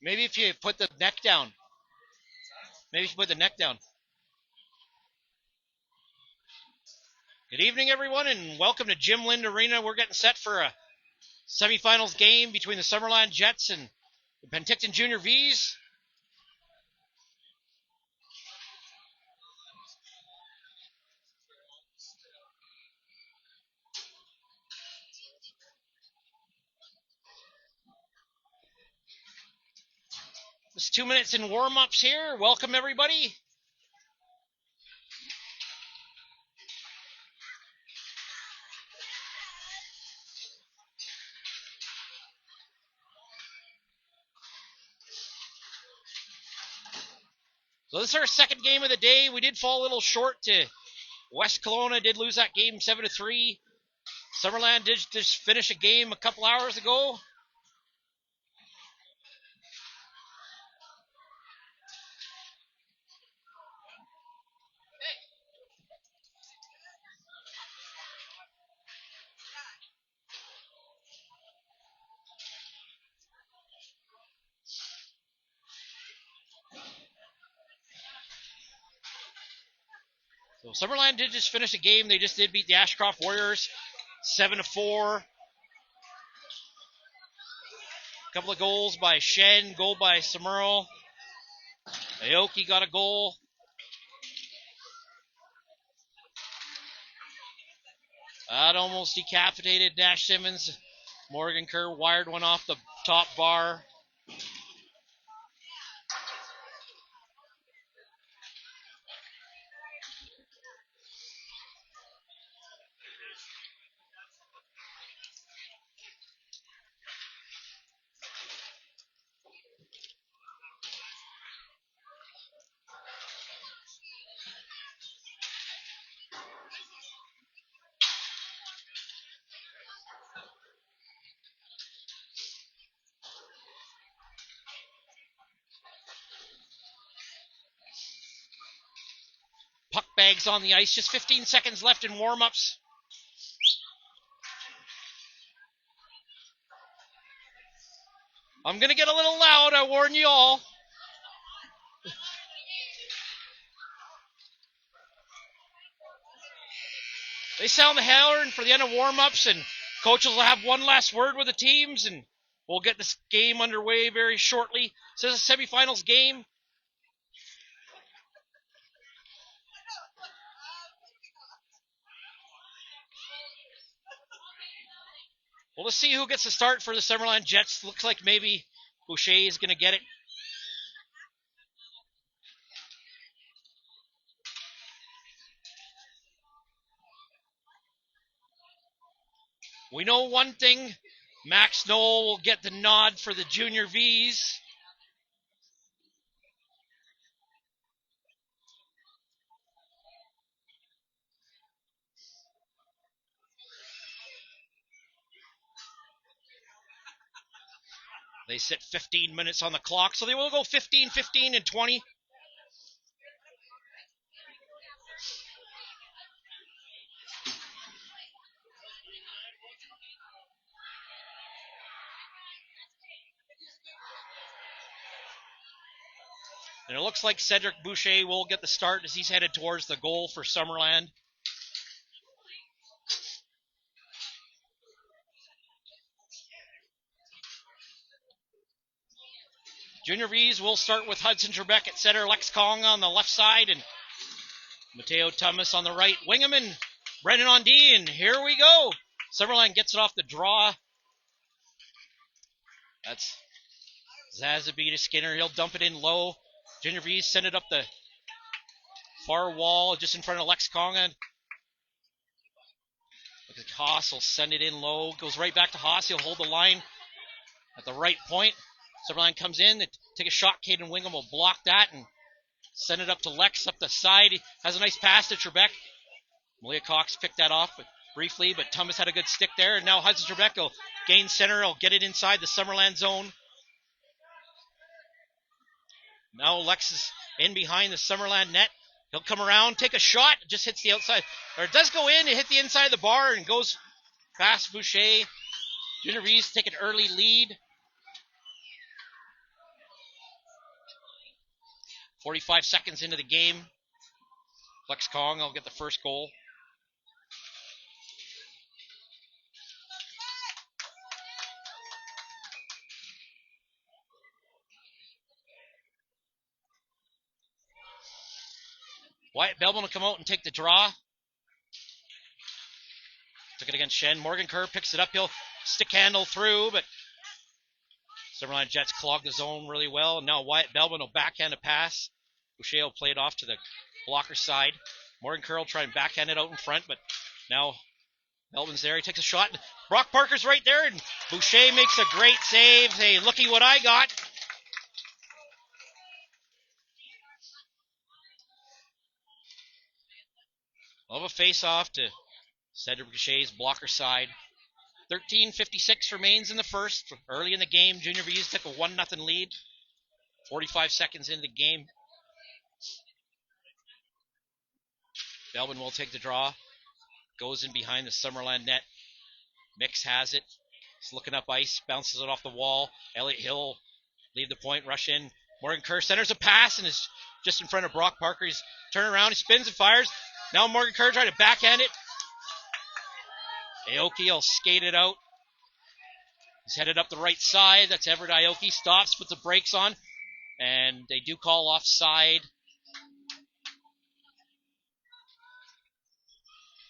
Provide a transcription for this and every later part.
Maybe if you put the neck down. Maybe if you put the neck down. Good evening, everyone, and welcome to Jim Lind Arena. We're getting set for a semifinals game between the Summerland Jets and the Penticton Junior Vees. It's 2 minutes in warm-ups here. Welcome, everybody. So this is our second game of the day. We did fall a little short to West Kelowna. Did lose that game 7-3. Summerland did just finish a game a couple hours ago. So Summerland did just finish a game. They just did beat the Ashcroft Warriors 7-4. Couple of goals by Shen, goal by Samurl. Aoki got a goal. That almost decapitated Nash Simmons. Morgan Kerr wired one off the top bar. Puck bags on the ice. Just 15 seconds left in warm-ups. I'm going to get a little loud, I warn you all. They sound the horn for the end of warm-ups, and coaches will have one last word with the teams, and we'll get this game underway very shortly. So this is a semifinals game. Well, let's see who gets the start for the Summerland Jets. Looks like maybe Boucher is going to get it. We know one thing. Max Noel will get the nod for the Junior Vees. They sit 15 minutes on the clock, so they will go 15, 15, and 20. And it looks like Cedric Boucher will get the start as he's headed towards the goal for Summerland. Junior Vees will start with Hudson Trebek at center, Lex Kong on the left side, and Mateo Thomas on the right. Wingeman, Brennan on D, and here we go. Summerland gets it off the draw. That's Zazabee to Skinner. He'll dump it in low. Junior Vees send it up the far wall just in front of Lex Konga. Looks like Haas will send it in low. Goes right back to Haas. He'll hold the line at the right point. Summerland comes in. They take a shot. Caden Wingham will block that and send it up to Lex up the side. He has a nice pass to Trebek. Malia Cox picked that off briefly, but Thomas had a good stick there. And now Hudson Trebek will gain center. He'll get it inside the Summerland zone. Now Lex is in behind the Summerland net. He'll come around, take a shot, just hits the outside. Or it does go in, it hit the inside of the bar and goes past Boucher. Junior Vees take an early lead. 45 seconds into the game. Lex Kong will get the first goal. Wyatt Belbin will come out and take the draw. Took it against Shen. Morgan Kerr picks it up. He'll stick handle through, but Summerland Jets clog the zone really well. Now Wyatt Belbin will backhand a pass. Boucher will play it off to the blocker side. Morgan Kerr will try and backhand it out in front, but now Belbin's there. He takes a shot. Brock Parker's right there, and Boucher makes a great save. Hey, looky what I got. Love a face-off to Cedric Boucher's blocker side. 13:56 remains in the first. Early in the game, Junior Vees took a 1-0 lead. 45 seconds into the game. Belbin will take the draw. Goes in behind the Summerland net. Mix has it. He's looking up ice. Bounces it off the wall. Elliot Hill leave the point. Rush in. Morgan Kerr centers a pass and is just in front of Brock Parker. He's turning around. He spins and fires. Now Morgan Kerr trying to backhand it. Aoki will skate it out. He's headed up the right side. That's Everett Aoki. Stops, puts the brakes on. And they do call offside.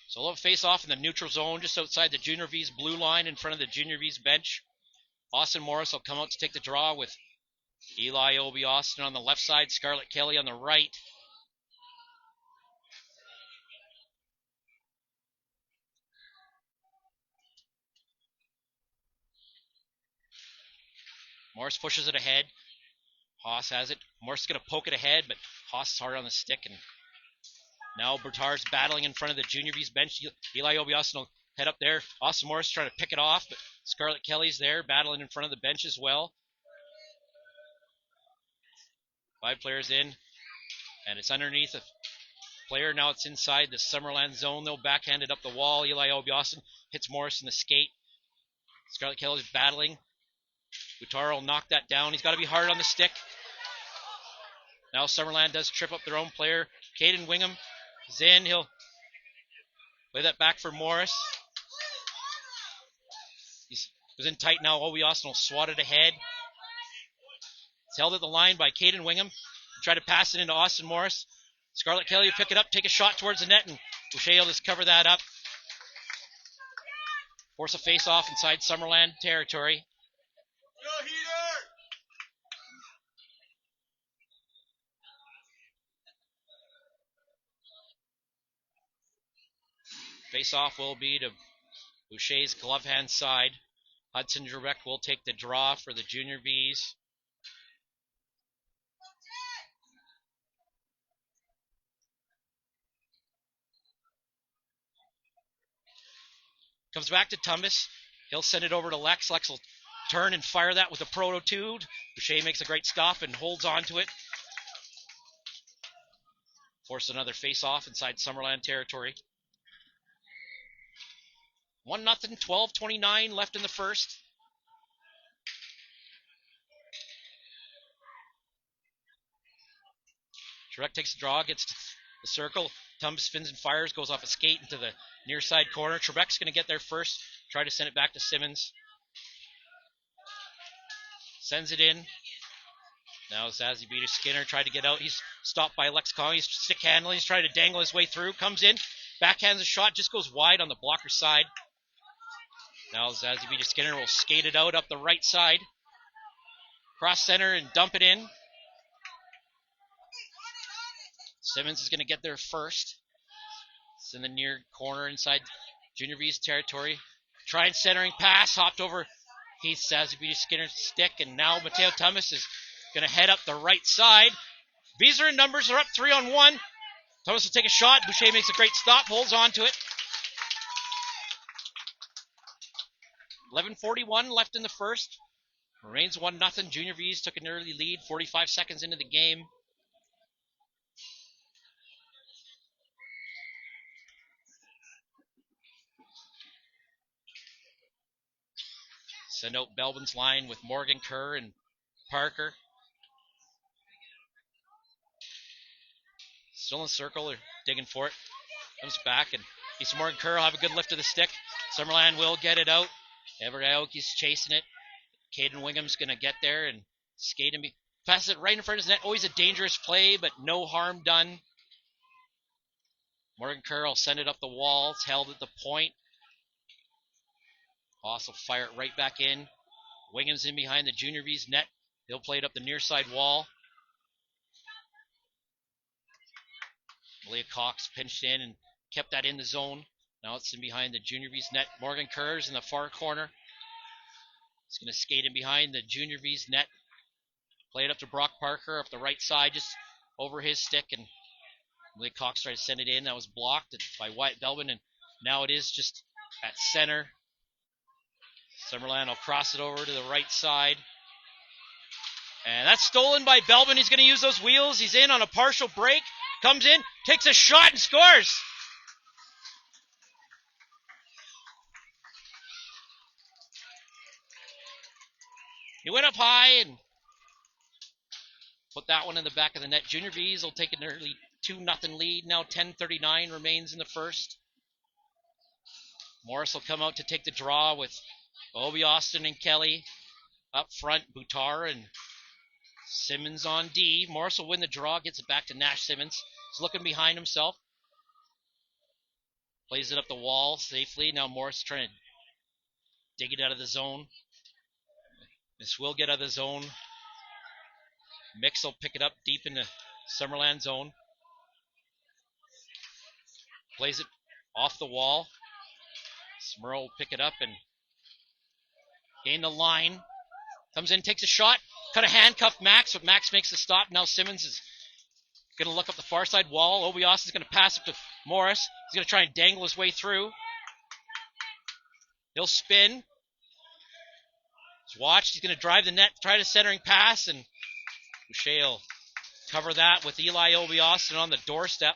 So they'll face off in the neutral zone just outside the Junior Vees blue line in front of the Junior Vees bench. Austin Morris will come out to take the draw with Eli Obi Austin on the left side, Scarlett Kelly on the right. Morris pushes it ahead. Haas has it. Morris is going to poke it ahead, but Haas is hard on the stick. And now Bertard's battling in front of the Junior Vees bench. Eli Obi Austin will head up there. Austin Morris trying to pick it off, but Scarlett Kelly's there battling in front of the bench as well. 5 players in, and it's underneath a player. Now it's inside the Summerland zone. They'll backhand it up the wall. Eli Obi Austin hits Morris in the skate. Scarlett Kelly's battling. Butaro will knock that down. He's got to be hard on the stick. Now Summerland does trip up their own player. Caden Wingham is in. He'll play that back for Morris. He was in tight now. Obi Austin will swat it ahead. It's held at the line by Caden Wingham. Try to pass it into Austin Morris. Scarlett Kelly will pick it up, take a shot towards the net, and Boucher will just cover that up. Force a face-off inside Summerland territory. Go Heater! Face-off will be to Boucher's glove hand side. Hudson Drebeck will take the draw for the Junior Vees. Comes back to Tumbas. He'll send it over to Lex. Lex will turn and fire that with a Proto 2. Boucher makes a great stop and holds on to it. Force another face-off inside Summerland territory. 1-0, 12:29 left in the first. Shrek takes the draw, gets to the circle. Tumbas spins and fires, goes off a skate into the near side corner. Trebek's going to get there first. Try to send it back to Simmons. Sends it in. Now Zazie beat Skinner. Tried to get out. He's stopped by Lex Kong. He's stick handling. He's trying to dangle his way through. Comes in. Backhands a shot. Just goes wide on the blocker side. Now Zazie beat Skinner will skate it out up the right side. Cross center and dump it in. Simmons is going to get there first. It's in the near corner inside Junior Vees territory. Trying centering pass. Hopped over Heath Zazie Skinner's stick. And now Mateo Tumbas is going to head up the right side. Vees are in numbers. They're up 3-on-1. Tumbas will take a shot. Boucher makes a great stop. Holds on to it. 11:41 left in the first. Remains 1-0. Junior Vees took an early lead 45 seconds into the game. Send out Belbin's line with Morgan Kerr and Parker. Still in the circle. They're digging for it. Comes back, and East Morgan Kerr will have a good lift of the stick. Summerland will get it out. Everett Aoki's chasing it. Caden Wingham's going to get there and skate and pass it right in front of his net. Always a dangerous play, but no harm done. Morgan Kerr will send it up the wall. It's held at the point. Haas will fire it right back in. Wingham's in behind the Junior Vees net. He'll play it up the near side wall. Malia Cox pinched in and kept that in the zone. Now it's in behind the Junior Vees net. Morgan Kerr's in the far corner. He's going to skate in behind the Junior Vees net. Play it up to Brock Parker up the right side, just over his stick. And Malia Cox tried to send it in. That was blocked by Wyatt Belbin. And now it is just at center. Summerland will cross it over to the right side. And that's stolen by Belbin. He's going to use those wheels. He's in on a partial break. Comes in, takes a shot, and scores. He went up high and put that one in the back of the net. Junior Vees will take an early 2-0 lead. Now 10:39 remains in the first. Morris will come out to take the draw with Obi Austin and Kelly up front. Boutar and Simmons on D. Morris will win the draw, gets it back to Nash Simmons. He's looking behind himself. Plays it up the wall safely. Now Morris trying to dig it out of the zone. This will get out of the zone. Mix will pick it up deep in the Summerland zone. Plays it off the wall. Smurl will pick it up and gain the line. Comes in, takes a shot. Kind of handcuffed Max, but Max makes the stop. Now Simmons is going to look up the far side wall. Obi Austin's going to pass it to Morris. He's going to try and dangle his way through. He'll spin. He's watched. He's going to drive the net, try the centering pass, and Boucher will cover that with Eli Obi Austin on the doorstep.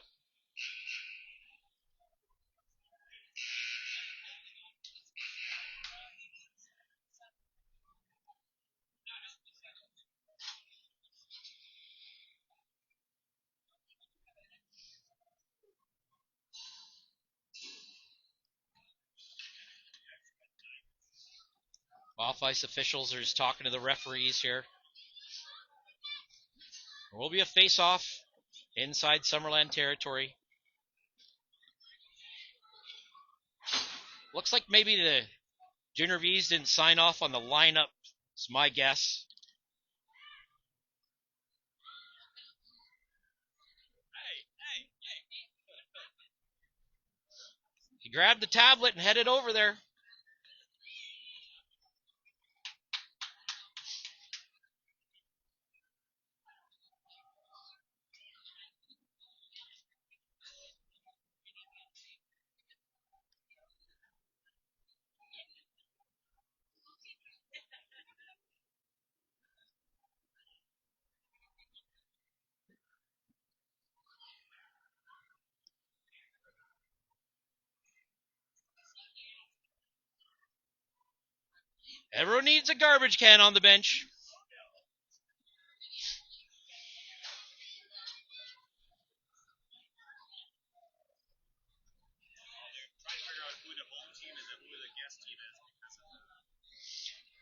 Off-ice officials are just talking to the referees here. There will be a face-off inside Summerland territory. Looks like maybe the Junior Vees didn't sign off on the lineup. It's my guess. He grabbed the tablet and headed over there. Everyone needs a garbage can on the bench.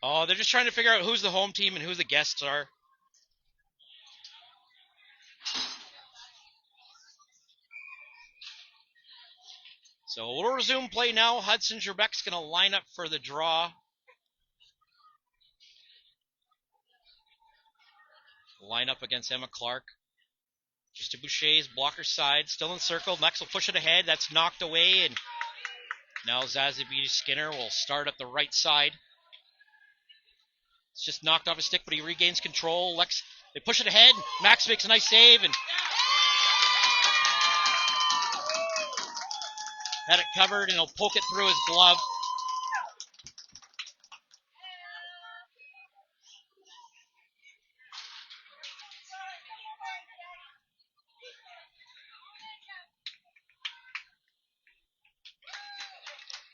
Oh, they're just trying to figure out who's the home team and who the guests are. So we'll resume play now. Hudson Trebek's going to line up for the draw. Line up against Emma Clark. Just to Boucher's blocker side. Still encircled. Next will push it ahead. That's knocked away. And now Zazabi Skinner will start up the right side. It's just knocked off his stick, but he regains control. They push it ahead. Max makes a nice save and had it covered, and he'll poke it through his glove.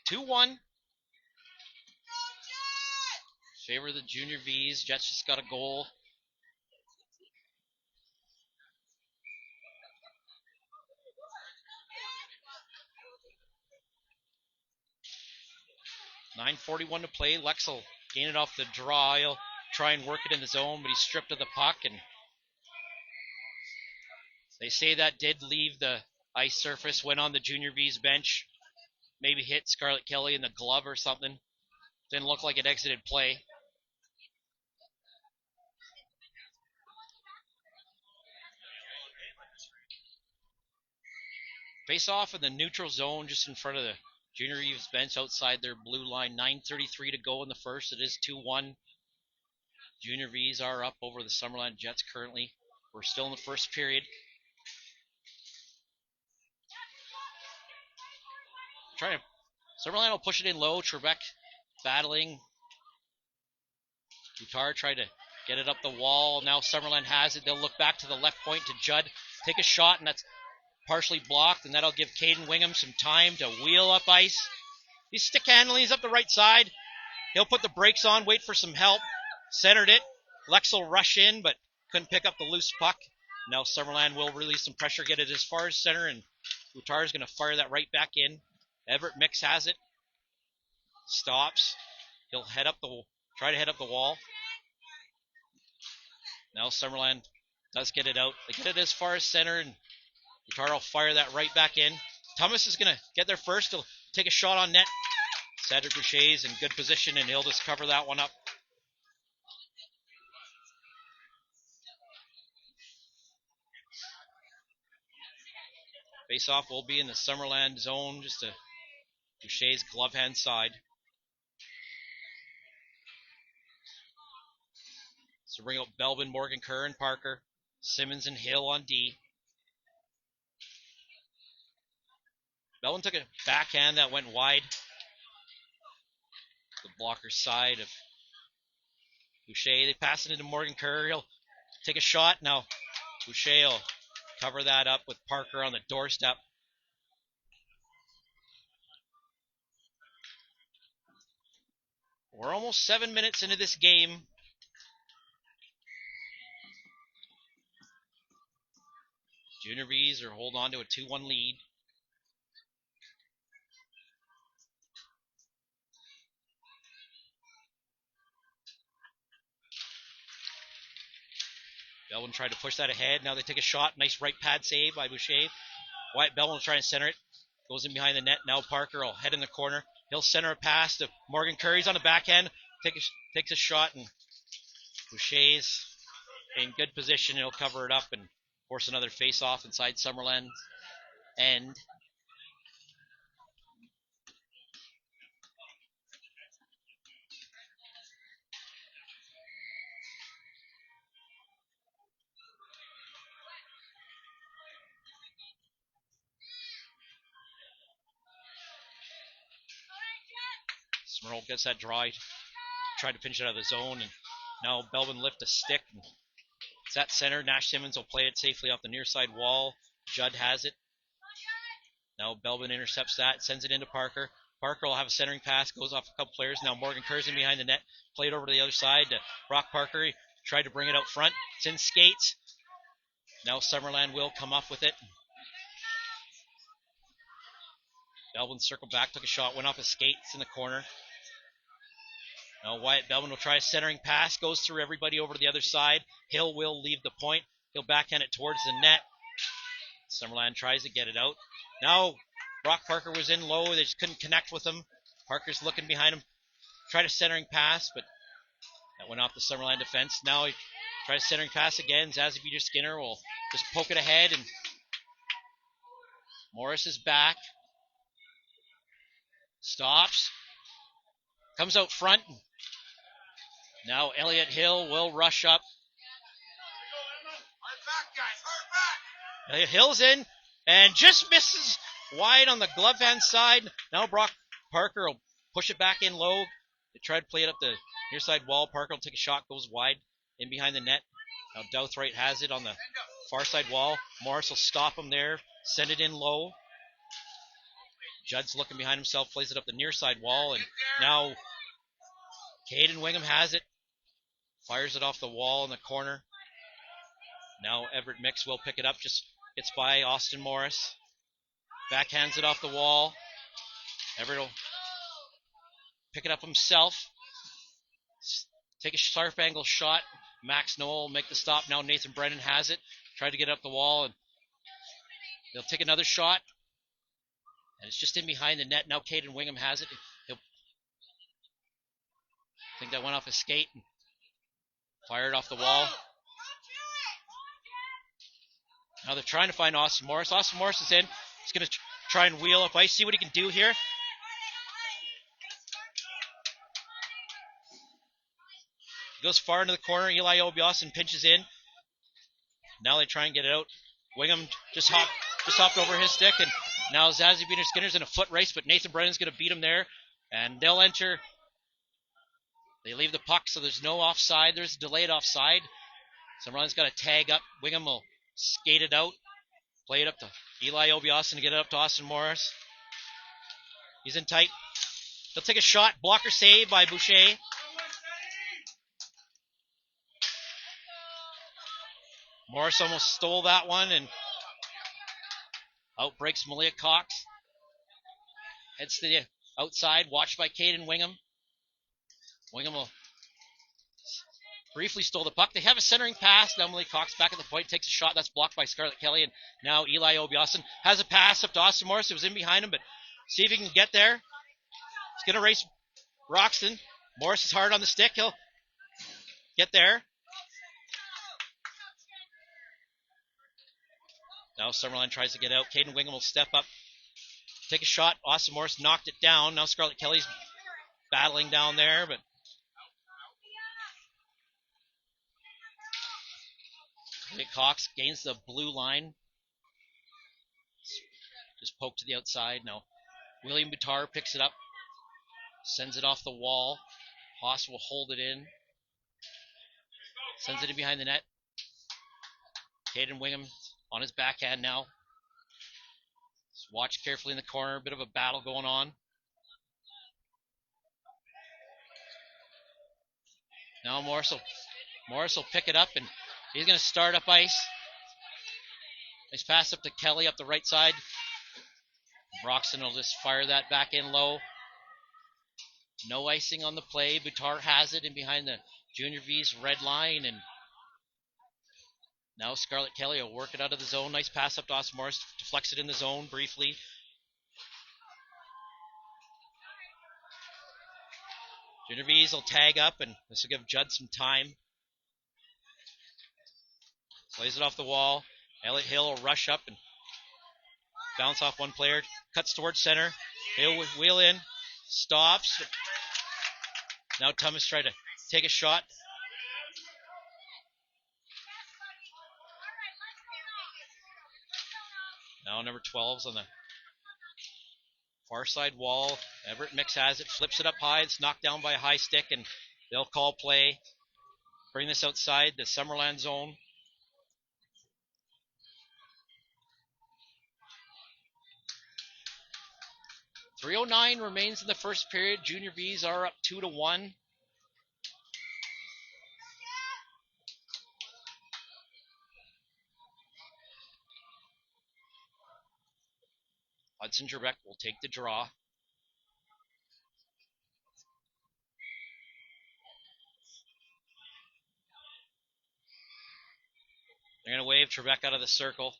Two-1. Favor the Junior Vees. Jets just got a goal. 9:41 to play. Lex will gain it off the draw. He'll try and work it in the zone, but he's stripped of the puck, and they say that did leave the ice surface, went on the Junior Vees bench, maybe hit Scarlett Kelly in the glove or something. Didn't look like it exited play. Face off in the neutral zone just in front of the Junior Vees bench outside their blue line. 9:33 to go in the first. It is 2-1. Junior Vees are up over the Summerland Jets currently. We're still in the first period. Summerland will push it in low. Trebek battling. Guitar tried to get it up the wall. Now Summerland has it. They'll look back to the left point to Judd. Take a shot, and that's partially blocked, and that'll give Caden Wingham some time to wheel up ice. He's stick handling. He's up the right side. He'll put the brakes on, wait for some help. Centered it. Lex will rush in, but couldn't pick up the loose puck. Now Summerland will release some pressure, get it as far as center, and Guitar is going to fire that right back in. Everett Mix has it. Stops. He'll try to head up the wall. Now Summerland does get it out. They get it as far as center, and Guitar will fire that right back in. Thomas is going to get there first. He'll take a shot on net. Cedric Boucher's in good position, and he'll just cover that one up. Face-off will be in the Summerland zone, just to Boucher's glove hand side. So bring out Belvin, Morgan Kerr, and Parker. Simmons and Hill on D. Belvin took a backhand that went wide. The blocker side of Boucher. They pass it into Morgan Kerr. He'll take a shot. Now Boucher will cover that up with Parker on the doorstep. We're almost 7 minutes into this game. Junior Vees are holding on to a 2-1 lead. Belvin tried to push that ahead. Now they take a shot. Nice right pad save by Boucher. Wyatt Belvin will try and center it. Goes in behind the net. Now Parker will head in the corner. He'll center a pass to Morgan Curry's on the backhand. Takes a shot, and Boucher's in good position. He'll cover it up and force another face-off inside Summerland's end. Smurl gets that draw. Tried to pinch it out of the zone, and now Belvin lift a stick. It's at center. Nash Simmons will play it safely off the near side wall. Judd has it. Now Belvin intercepts that, sends it into Parker. Parker will have a centering pass, goes off a couple players. Now Morgan Curzon behind the net. Played over to the other side to Brock Parker. He tried to bring it out front. It's in skates. Now Summerland will come up with it. Belvin circled back, took a shot, went off his skates in the corner. Now Wyatt Belvin will try a centering pass, goes through everybody over to the other side. Hill will leave the point. He'll backhand it towards the net. Summerland tries to get it out. Now Brock Parker was in low. They just couldn't connect with him. Parker's looking behind him. Tried a centering pass, but that went off the Summerland defense. Now he tries a centering pass again. Zazie Peter Skinner will just poke it ahead, and Morris is back. Stops. Comes out front. Now Elliott Hill will rush up. Elliott Hill's in and just misses wide on the glove hand side. Now Brock Parker will push it back in low. They try to play it up the near side wall. Parker will take a shot, goes wide in behind the net. Now Douthright has it on the far side wall. Morris will stop him there, send it in low. Judd's looking behind himself, plays it up the near side wall, and now Caden Wingham has it. Fires it off the wall in the corner. Now Everett Mix will pick it up, just gets by Austin Morris. Backhands it off the wall. Everett will pick it up himself. Take a sharp angle shot. Max Noel will make the stop. Now Nathan Brennan has it. Tried to get up the wall, and they'll take another shot. And it's just in behind the net. Now Caden Wingham has it. I think that went off his skate and fired off the wall. Now they're trying to find Austin Morris. Austin Morris is in. He's going to try and wheel up ice. See what he can do here. He goes far into the corner. Eli Obiasin pinches in. Now they try and get it out. Wingham just hopped over his stick, and now Zazie Wiener Skinner's in a foot race, but Nathan Brennan's going to beat him there, and they'll enter. They leave the puck, so there's no offside. There's delayed offside. Summerland's got to tag up. Wingham will skate it out, play it up to Eli Obiasin to get it up to Austin Morris. He's in tight. He'll take a shot. Blocker save by Boucher. Morris almost stole that one, and out breaks Malia Cox. Heads to the outside, watched by Caden Wingham. Wingham will briefly stole the puck. They have a centering pass. Now Malia Cox back at the point, takes a shot. That's blocked by Scarlett Kelly, and now Eli Obiasin has a pass up to Austin Morris. It was in behind him, but see if he can get there. He's going to race Roxton. Morris is hard on the stick. He'll get there. Now Summerland tries to get out. Caden Wingham will step up, take a shot. Austin Morris knocked it down. Now Scarlett Kelly's battling down there, but Cox gains the blue line. Just poked to the outside. Now William Boutar picks it up, sends it off the wall. Haas will hold it in, sends it in behind the net. Caden Wingham on his backhand now. Just watch carefully in the corner. A bit of a battle going on. Now Morris will pick it up, and he's going to start up ice. Nice pass up to Kelly up the right side. Broxton will just fire that back in low. No icing on the play. Boutar has it in behind the Junior Vees red line, and now Scarlett Kelly will work it out of the zone. Nice pass up to Austin Morris. Deflects it in the zone briefly. Junior Vees will tag up, and this will give Judd some time. Plays it off the wall. Elliot Hill will rush up and bounce off one player. Cuts towards center. Hill will wheel in. Stops. Now Thomas tries to take a shot. Now number 12's on the far side wall. Everett Mix has it, flips it up high. It's knocked down by a high stick, and they'll call play. Bring this outside the Summerland zone. .309 remains in the first period. Junior Vees are up 2-1. Hudson Trebek will take the draw. They're going to wave Trebek out of the circle.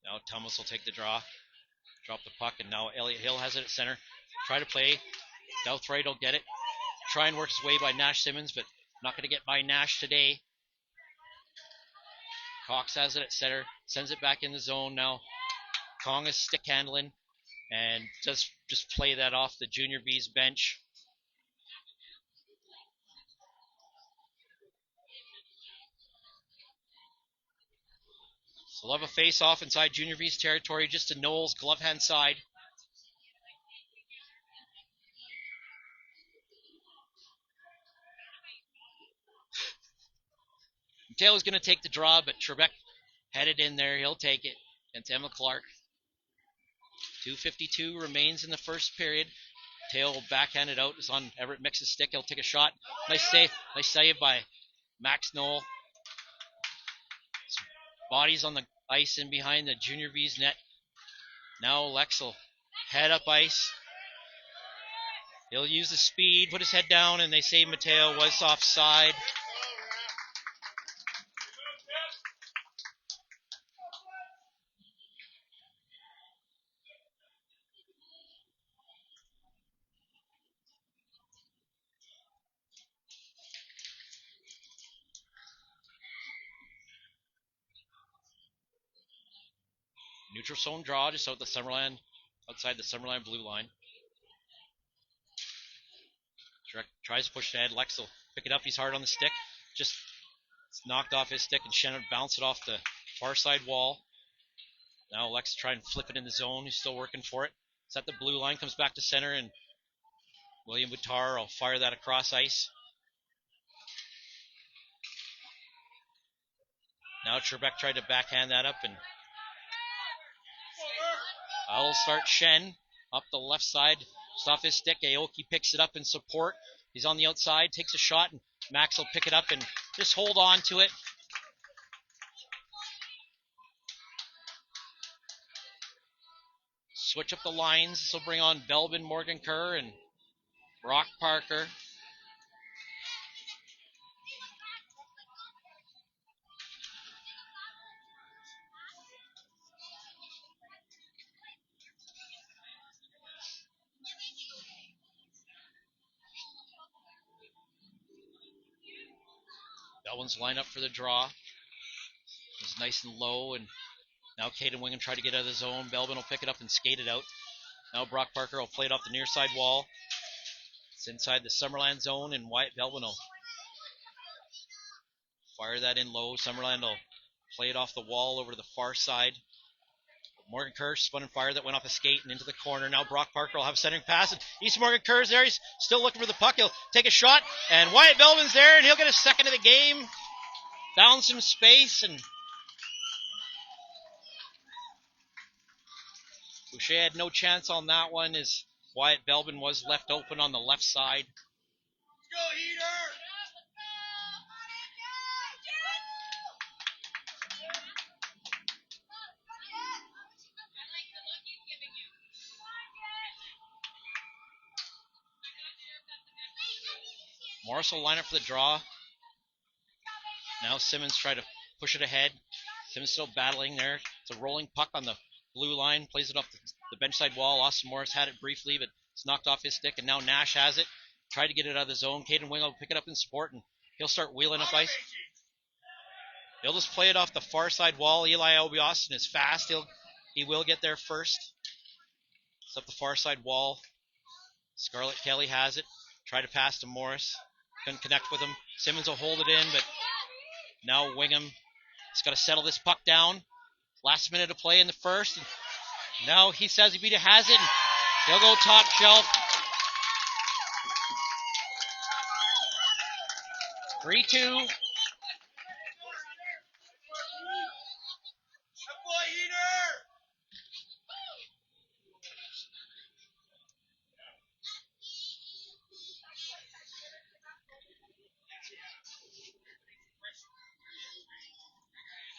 Now Thomas will take the draw. Drop the puck, and now Elliot Hill has it at center. Try to play. Douthright will get it. Try and work his way by Nash Simmons, but not going to get by Nash today. Cox has it at center. Sends it back in the zone now. Kong is stick handling and does just play that off the Junior Vees bench. So they'll have a face-off inside Junior Vees territory, just to Noel's glove hand side. Taylor's going to take the draw, but Trebek headed in there. He'll take it. And Emma Clark. 2:52 remains in the first period. Taylor will backhand it out. It's on Everett Mix's stick. He'll take a shot. Nice save by Max Noel. Bodies on the ice in behind the junior Vees net. Now Lex will head up ice. He'll use the speed, put his head down, and they say Mateo was offside. Neutral zone draw just outside the Summerland blue line. Tries to push ahead. Lex will pick it up. He's hard on the stick. Just knocked off his stick and Shannon bounced it off the far side wall. Now Lex try and flip it in the zone. He's still working for it. It's at the blue line. Comes back to center and William Boutar will fire that across ice. Now Trebek tried to backhand that up and I'll start Shen up the left side. Just off his stick. Aoki picks it up in support. He's on the outside, takes a shot, and Max will pick it up and just hold on to it. Switch up the lines. This will bring on Belbin, Morgan Kerr, and Brock Parker. Belbin's line up for the draw. It's nice and low, and now Caden Wingham try to get out of the zone. Belbin will pick it up and skate it out. Now Brock Parker will play it off the near side wall. It's inside the Summerland zone, and Wyatt Belbin will fire that in low. Summerland will play it off the wall over to the far side. Morgan Kerr spun and fired that went off a skate and into the corner. Now Brock Parker will have a centering pass, and East Morgan Kerr's there. He's still looking for the puck. He'll take a shot, and Wyatt Belbin's there, and he'll get a second of the game. Found some space, and Boucher had no chance on that one as Wyatt Belbin was left open on the left side. Let's go, Heater! Morris will line up for the draw. Now Simmons try to push it ahead. Simmons still battling there. It's a rolling puck on the blue line. Plays it off the bench side wall. Austin Morris had it briefly, but it's knocked off his stick, and now Nash has it. Tried to get it out of the zone. Caden Wing will pick it up in support, and he'll start wheeling up ice. He'll just play it off the far side wall. Eli Obi Austin is fast. He will get there first. It's up the far side wall. Scarlett Kelly has it. Try to pass to Morris. Couldn't connect with him. Simmons will hold it in, but now Wingham has got to settle this puck down. Last minute of play in the first. And now he says he has it. And he'll go top shelf. 3-2.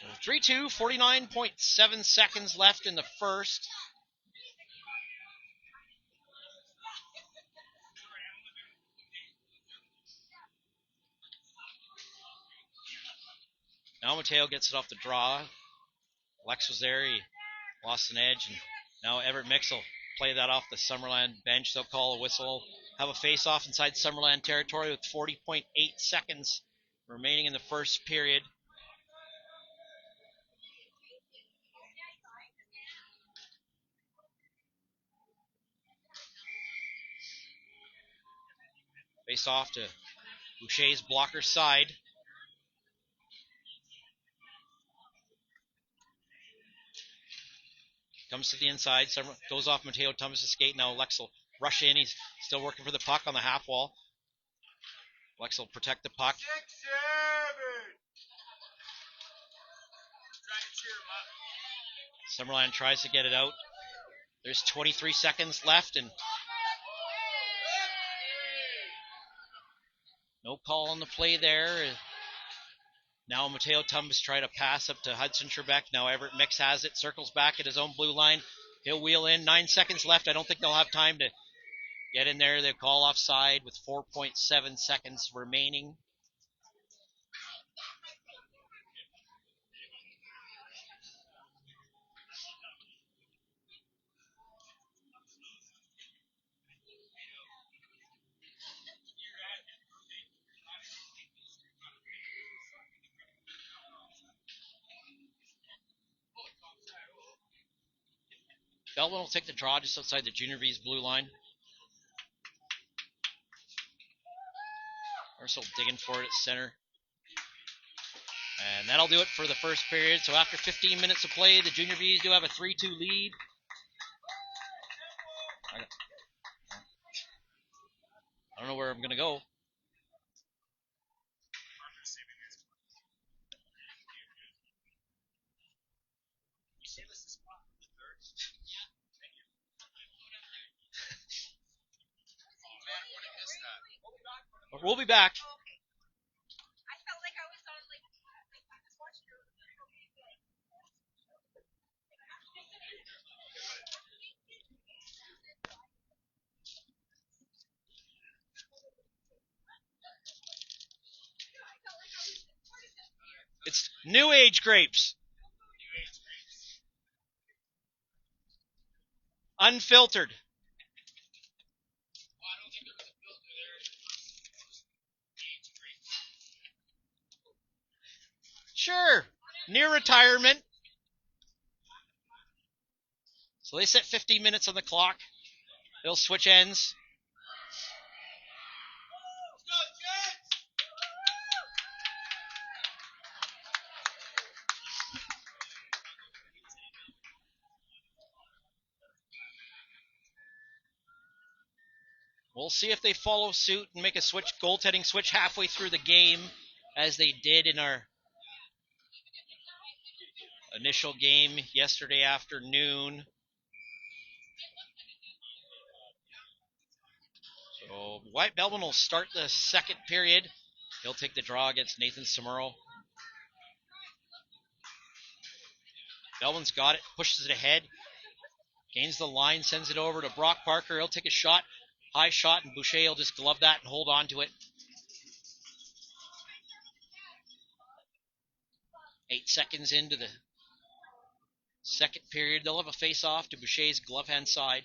So 3-2, 49.7 seconds left in the first. Now Mateo gets it off the draw. Lex was there. He lost an edge. And now Everett Mix will play that off the Summerland bench. They'll call a whistle. Have a face-off inside Summerland territory with 40.8 seconds remaining in the first period. Face off to Boucher's blocker side. Comes to the inside. Goes off Mateo Thomas' skate. Now Lex will rush in. He's still working for the puck on the half wall. Lex will protect the puck. 6-7. Summerland tries to get it out. There's 23 seconds left, and no call on the play there. Now Mateo Tumbs try to pass up to Hudson Trebek. Now Everett Mix has it, circles back at his own blue line. He'll wheel in. 9 seconds left. I don't think they'll have time to get in there. They call offside with 4.7 seconds remaining. Bellman will take the draw just outside the Junior Vees blue line. Marcel digging for it at center. And that'll do it for the first period. So after 15 minutes of play, the Junior Vees do have a 3-2 lead. I don't know where I'm going to go. But we'll be back. It's New Age grapes. Unfiltered. Sure. Near retirement. So they set 15 minutes on the clock. They'll switch ends. We'll see if they follow suit and make a switch, goaltending switch halfway through the game, as they did in our initial game yesterday afternoon. So White Belvin will start the second period. He'll take the draw against Nathan Samuro. Belvin's got it, pushes it ahead, gains the line, sends it over to Brock Parker. He'll take a shot, high shot, and Boucher will just glove that and hold on to it. 8 seconds into the second period, they'll have a face-off to Boucher's glove hand side.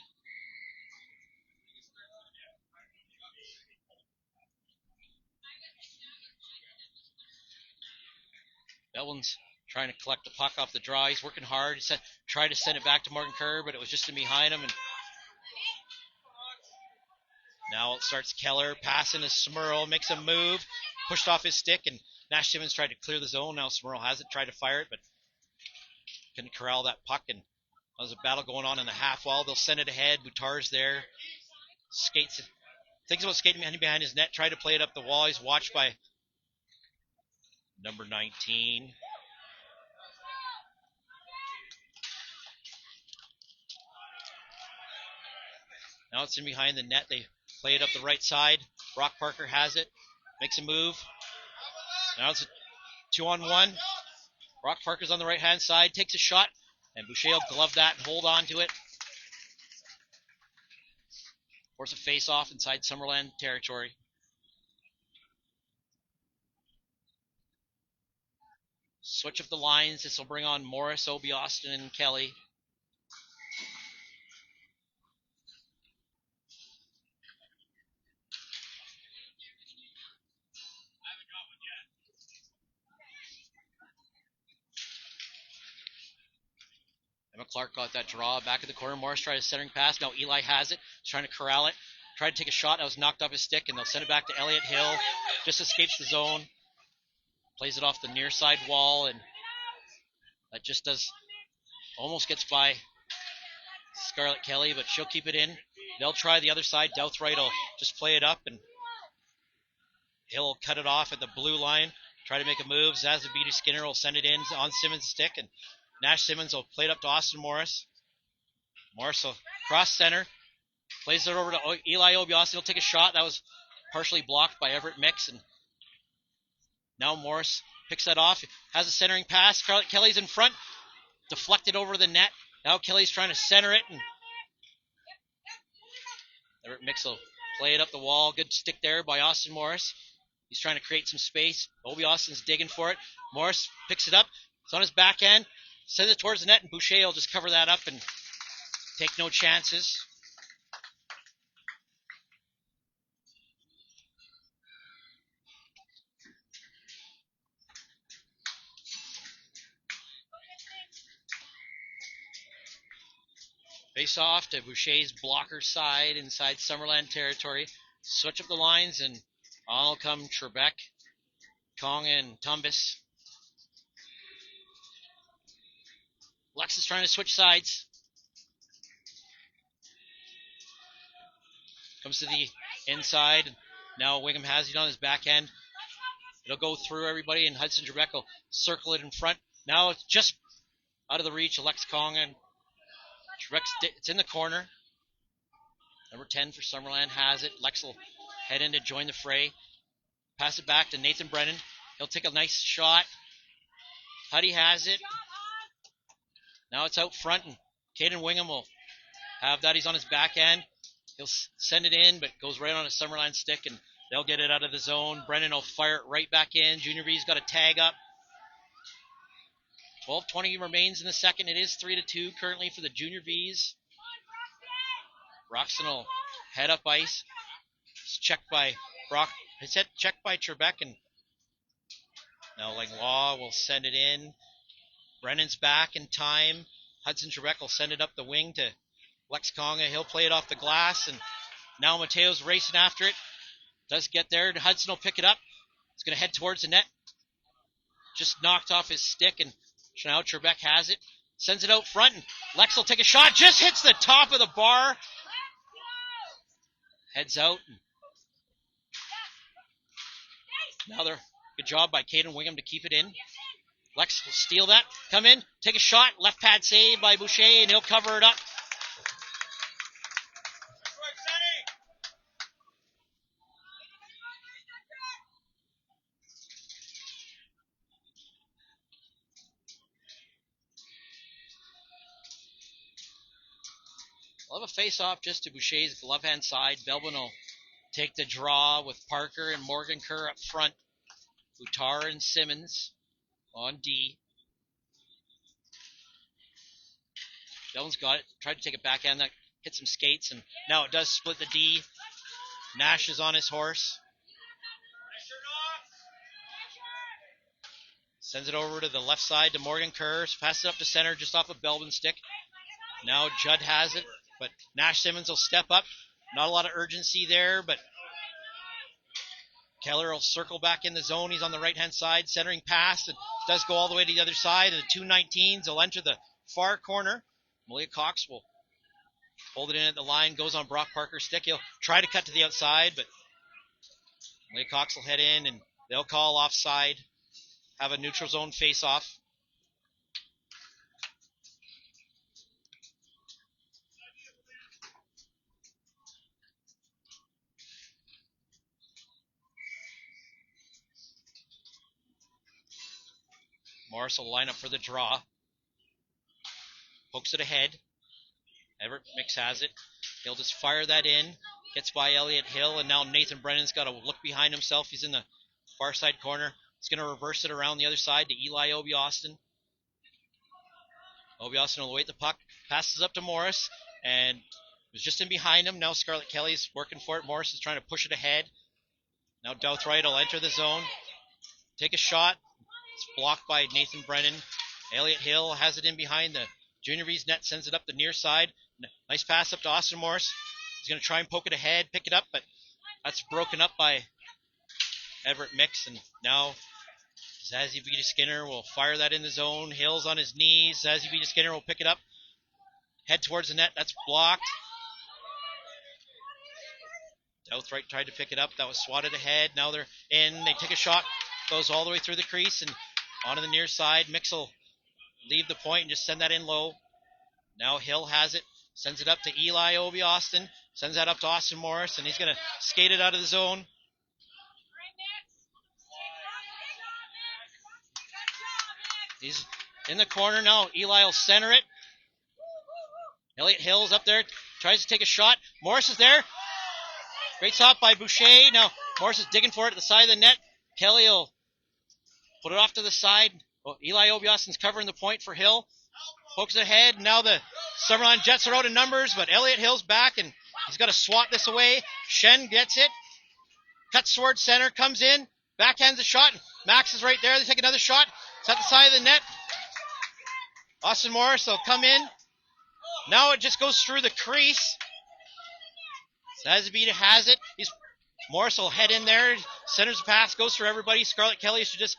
Belvin's trying to collect the puck off the draw. He's working hard. He tried to send it back to Morgan Kerr, but it was just in behind him. And now it starts Keller passing to Smurl, makes a move, pushed off his stick, and Nash Simmons tried to clear the zone. Now Smurl has it, tried to fire it, but couldn't corral that puck. And there's a battle going on in the half wall. They'll send it ahead. Boutar's there. Skates, thinks about skating behind his net, tried to play it up the wall. He's watched by number 19. Now it's in behind the net. They play it up the right side. Brock Parker has it. Makes a move. Now it's a 2-on-1. Brock Parker's on the right-hand side. Takes a shot. And Boucher will glove that and hold on to it. Force a face-off inside Summerland territory. Switch of the lines. This will bring on Morris, Obi, Austin, and Kelly. Emma Clark got that draw back of the corner. Morris tried a centering pass. Now Eli has it. He's trying to corral it. Tried to take a shot. That was knocked off his stick, and they'll send it back to Elliott Hill. Just escapes the zone. Plays it off the near side wall, and that just almost gets by Scarlett Kelly, but she'll keep it in. They'll try the other side. Douthright will just play it up, and Hill will cut it off at the blue line. Try to make a move. Zazabidi Skinner will send it in on Simmons' stick, and Nash Simmons will play it up to Austin Morris. Morris will cross center. Plays it over to Eli Obi. Austin will take a shot. That was partially blocked by Everett Mix, and now Morris picks that off, has a centering pass. Scarlett Kelly's in front, deflected over the net. Now Kelly's trying to center it, and Everett Mix will play it up the wall. Good stick there by Austin Morris. He's trying to create some space. Obi Austin's digging for it. Morris picks it up. It's on his back end. Sends it towards the net, and Boucher will just cover that up and take no chances. Face off to Boucher's blocker side inside Summerland territory. Switch up the lines, and on will come Trebek, Kong, and Tumbis. Lex is trying to switch sides. Comes to the inside. Now Wingham has it on his back end. It'll go through everybody, and Hudson Trebek will circle it in front. Now it's just out of the reach of Lex Kong, and it's in the corner. Number 10 for Summerland has it. Lex will head in to join the fray. Pass it back to Nathan Brennan. He'll take a nice shot. Huddy has it. Now it's out front, and Caden Wingham will have that. He's on his back end. He'll send it in, but goes right on a Summerland stick, and they'll get it out of the zone. Brennan will fire it right back in. Junior Vees got a tag up. 12:20 remains in the second. It is 3-2 currently for the Junior Vees. Roxton will head up ice. It's checked by Brock. It's checked by Trebek, and now Langlois will send it in. Brennan's back in time. Hudson Trebek will send it up the wing to Lex Conga. He'll play it off the glass, and now Mateo's racing after it. Does get there. Hudson will pick it up. It's going to head towards the net. Just knocked off his stick, and now Trebek has it. Sends it out front, and Lex will take a shot. Just hits the top of the bar. Heads out. Now they're good job by Caden Wingham to keep it in. Lex will steal that. Come in, take a shot. Left pad save by Boucher, and he'll cover it up. We'll have a face-off just to Boucher's left-hand side. Belbin will take the draw with Parker and Morgan Kerr up front. Boutar and Simmons on D. Belbin's got it. Tried to take it backhand. That hit some skates, and now it does split the D. Nash is on his horse. Sends it over to the left side to Morgan Kerr. Passes it up to center just off of Belbin's stick. Now Judd has it, but Nash Simmons will step up. Not a lot of urgency there, but Keller will circle back in the zone. He's on the right-hand side, centering pass. It does go all the way to the other side, and the 219s will enter the far corner. Malia Cox will hold it in at the line, goes on Brock Parker's stick. He'll try to cut to the outside, but Malia Cox will head in, and they'll call offside, have a neutral zone face-off. Morris will line up for the draw. Pokes it ahead. Everett Mix has it. He'll just fire that in. Gets by Elliott Hill, and now Nathan Brennan's got to look behind himself. He's in the far side corner. He's going to reverse it around the other side to Eli Obi Austin. Obi Austin will await the puck. Passes up to Morris, and was just in behind him. Now Scarlett Kelly's working for it. Morris is trying to push it ahead. Now Douthright will enter the zone. Take a shot. It's blocked by Nathan Brennan. Elliott Hill has it in behind the Junior Vees net, sends it up the near side. Nice pass up to Austin Morris. He's going to try and poke it ahead, pick it up, but that's broken up by Everett Mix. And now Zazie Vita Skinner will fire that in the zone. Hill's on his knees. Zazie Vita Skinner will pick it up. Head towards the net. That's blocked. Douthright tried to pick it up. That was swatted ahead. Now they're in. They take a shot. Goes all the way through the crease and onto the near side. Mix will leave the point and just send that in low. Now Hill has it. Sends it up to Eli Obi Austin. Sends that up to Austin Morris, and he's going to skate it out of the zone. He's in the corner now. Eli will center it. Elliott Hill's up there, tries to take a shot. Morris is there. Great stop by Boucher. Now Morris is digging for it at the side of the net. Kelly will put it off to the side. Oh, Eli Obiason's covering the point for Hill. Pokes ahead. Now the Summerland Jets are out in numbers, but Elliott Hill's back, and he's got to swat this away. Shen gets it. Cuts towards center, comes in, backhands a shot. Max is right there. They take another shot. It's at the side of the net. Austin Morris will come in. Now it just goes through the crease. Sazabita has it. Morris will head in there. Centers the pass, goes for everybody. Scarlett Kelly should just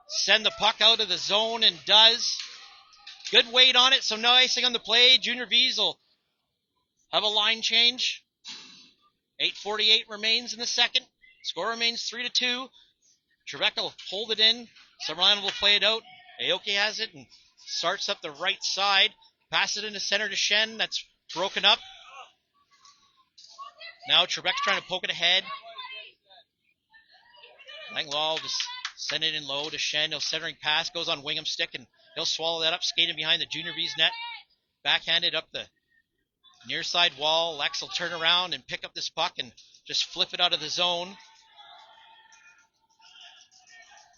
send the puck out of the zone and does. Good weight on it, so no icing on the play. Junior Vees will have a line change. 8:48 remains in the second. Score remains 3-2. Trebek will hold it in. Summerland will play it out. Aoki has it and starts up the right side. Pass it into center to Shen. That's broken up. Now Trebek's trying to poke it ahead. Langwall just send it in low to Shen. He'll centering pass. Goes on Wingham's stick and he'll swallow that up. Skating behind the Junior Vees net. Backhanded up the near side wall. Lex will turn around and pick up this puck and just flip it out of the zone.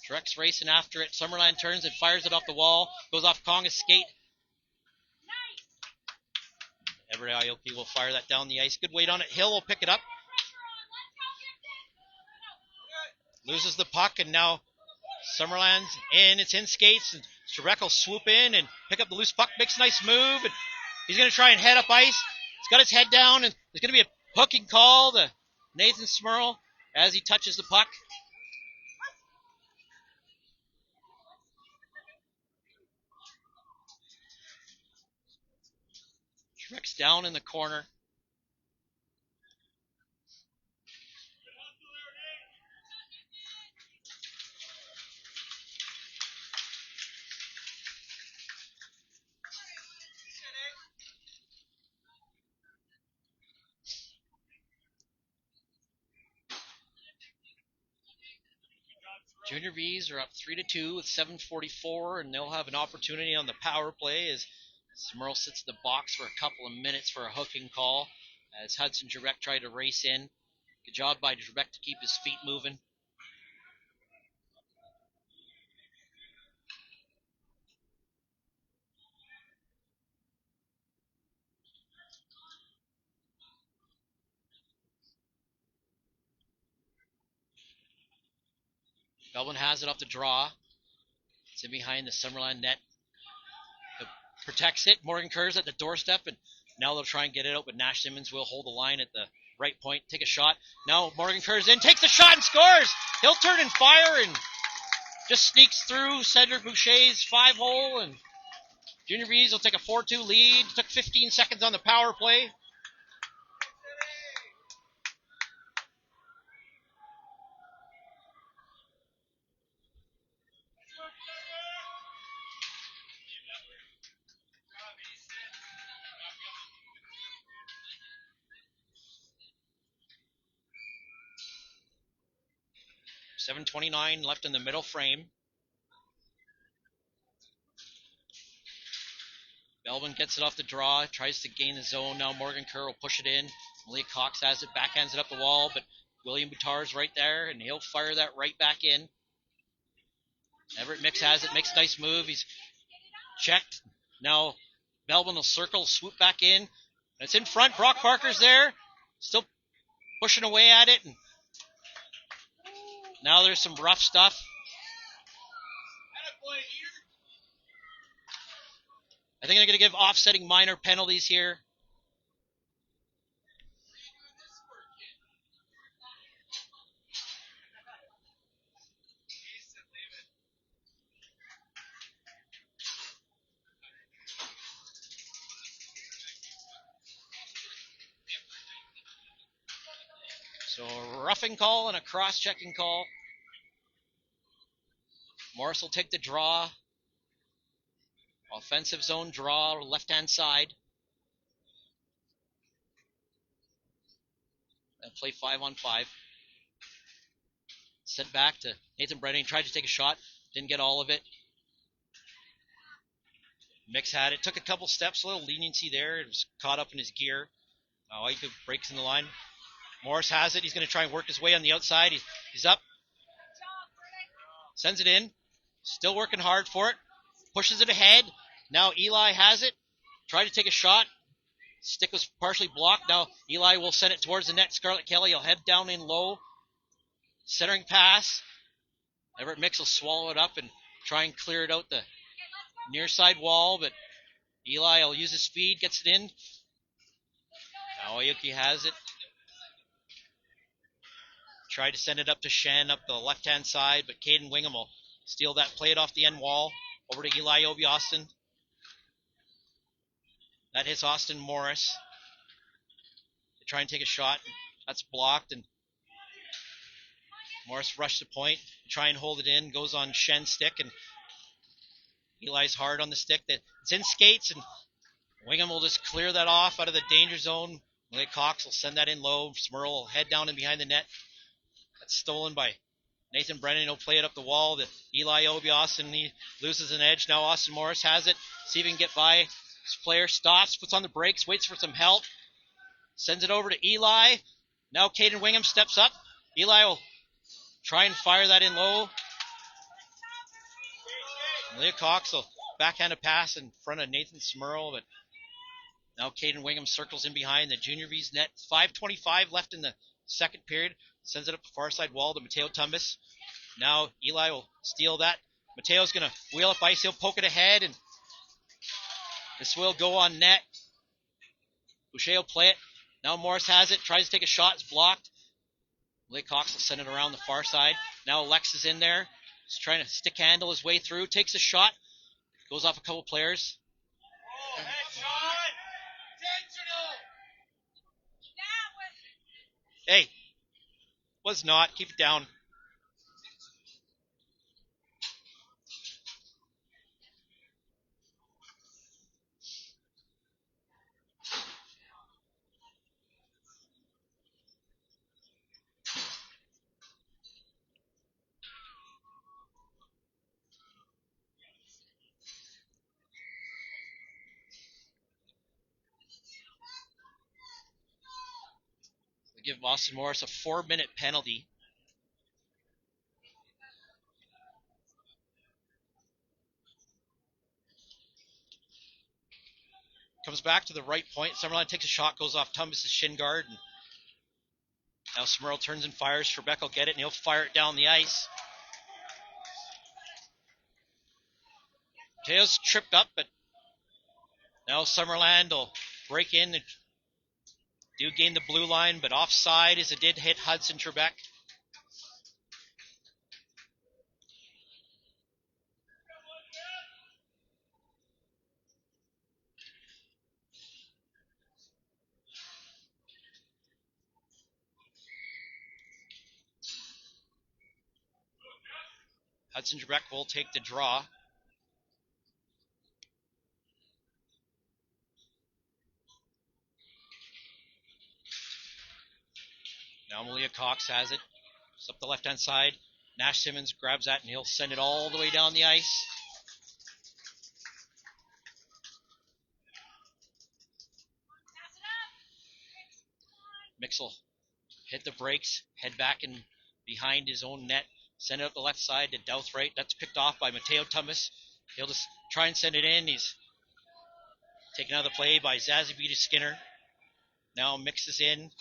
Trebek's racing after it. Summerland turns and fires it off the wall. Goes off Konga's skate. Everett Aoki will fire that down the ice. Good weight on it. Hill will pick it up. Loses the puck, and now Summerland's in. It's in skates, and Trebek will swoop in and pick up the loose puck. Makes a nice move, and he's going to try and head up ice. He's got his head down, and there's going to be a hooking call to Nathan Smurl as he touches the puck. Trebek's down in the corner. Junior Vees are up 3-2 with 7:44, and they'll have an opportunity on the power play as Smurl sits in the box for a couple of minutes for a hooking call as Hudson Trebek tried to race in. Good job by Trebek to keep his feet moving. Belvin has it off the draw. It's in behind the Summerland net. Protects it. Morgan Kerr's at the doorstep, and now they'll try and get it out, but Nash Simmons will hold the line at the right point, take a shot. Now Morgan Kerr's in, takes a shot and scores! He'll turn and fire and just sneaks through Cedric Boucher's 5-hole, and Junior Vees will take a 4-2 lead. Took 15 seconds on the power play. .7:29 left in the middle frame. Belvin gets it off the draw, tries to gain the zone. Now Morgan Kerr will push it in. Malia Cox has it, backhands it up the wall, but William Boutar's right there, and he'll fire that right back in. Everett Mix has it, makes a nice move. He's checked. Now Belvin will circle, swoop back in. It's in front. Brock Parker's there, still pushing away at it. And now there's some rough stuff. I think they're going to give offsetting minor penalties here. So a roughing call and a cross-checking call. Morris will take the draw. Offensive zone draw, left-hand side. And play 5-on-5. Sent back to Nathan Brennan. He tried to take a shot. Didn't get all of it. Mix had it. Took a couple steps, a little leniency there. It was caught up in his gear. He breaks in the line. Morris has it. He's going to try and work his way on the outside. He's up. Sends it in. Still working hard for it. Pushes it ahead. Now Eli has it. Tried to take a shot. Stick was partially blocked. Now Eli will send it towards the net. Scarlett Kelly will head down in low. Centering pass. Everett Mix will swallow it up and try and clear it out the near side wall, but Eli will use his speed, gets it in. Aoyuki has it. Tried to send it up to Shen up the left-hand side, but Caden Wingham will steal that, play it off the end wall. Over to Eli Obi-Austin. That hits Austin Morris. They try and take a shot. That's blocked, and Morris rushed the point. Try and hold it in. Goes on Shen's stick, and Eli's hard on the stick. It's in skates, and Wingham will just clear that off out of the danger zone. Willie Cox will send that in low. Smurl will head down and behind the net. That's stolen by Nathan Brennan. He'll play it up the wall to Eli Obi-Austin. He loses an edge. Now Austin Morris has it. See if he can get by. This player stops, puts on the brakes, waits for some help. Sends it over to Eli. Now Caden Wingham steps up. Eli will try and fire that in low. Leah Cox will backhand a pass in front of Nathan Smurl, but now Caden Wingham circles in behind the Junior Vees net. 5:25 left in the second period. Sends it up the far side wall to Mateo Tumbas. Now Eli will steal that. Mateo's going to wheel up ice. He'll poke it ahead, and this will go on net. Boucher will play it. Now Morris has it. Tries to take a shot. It's blocked. Leah Cox will send it around the far side. Now Lex is in there. He's trying to stick handle his way through. Takes a shot. Goes off a couple players. Oh, headshot! Intentional! Hey. Was not. Keep it down. Give Austin Morris a 4-minute penalty. Comes back to the right point. Summerland takes a shot, goes off Tumbas' shin guard. And now Smurl turns and fires. Trebek will get it, and he'll fire it down the ice. Mateo's tripped up, but now Summerland will break in and do gain the blue line, but offside as it did hit Hudson Trebek. Hudson Trebek will take the draw. Now Malia Cox has it. It's up the left-hand side. Nash Simmons grabs that, and he'll send it all the way down the ice. Mixel hit the brakes, head back in behind his own net, send it up the left side to Douthwaite. That's picked off by Mateo Tumbas. He'll just try and send it in. He's taken out of the play by Zazibita Skinner. Now mixes in.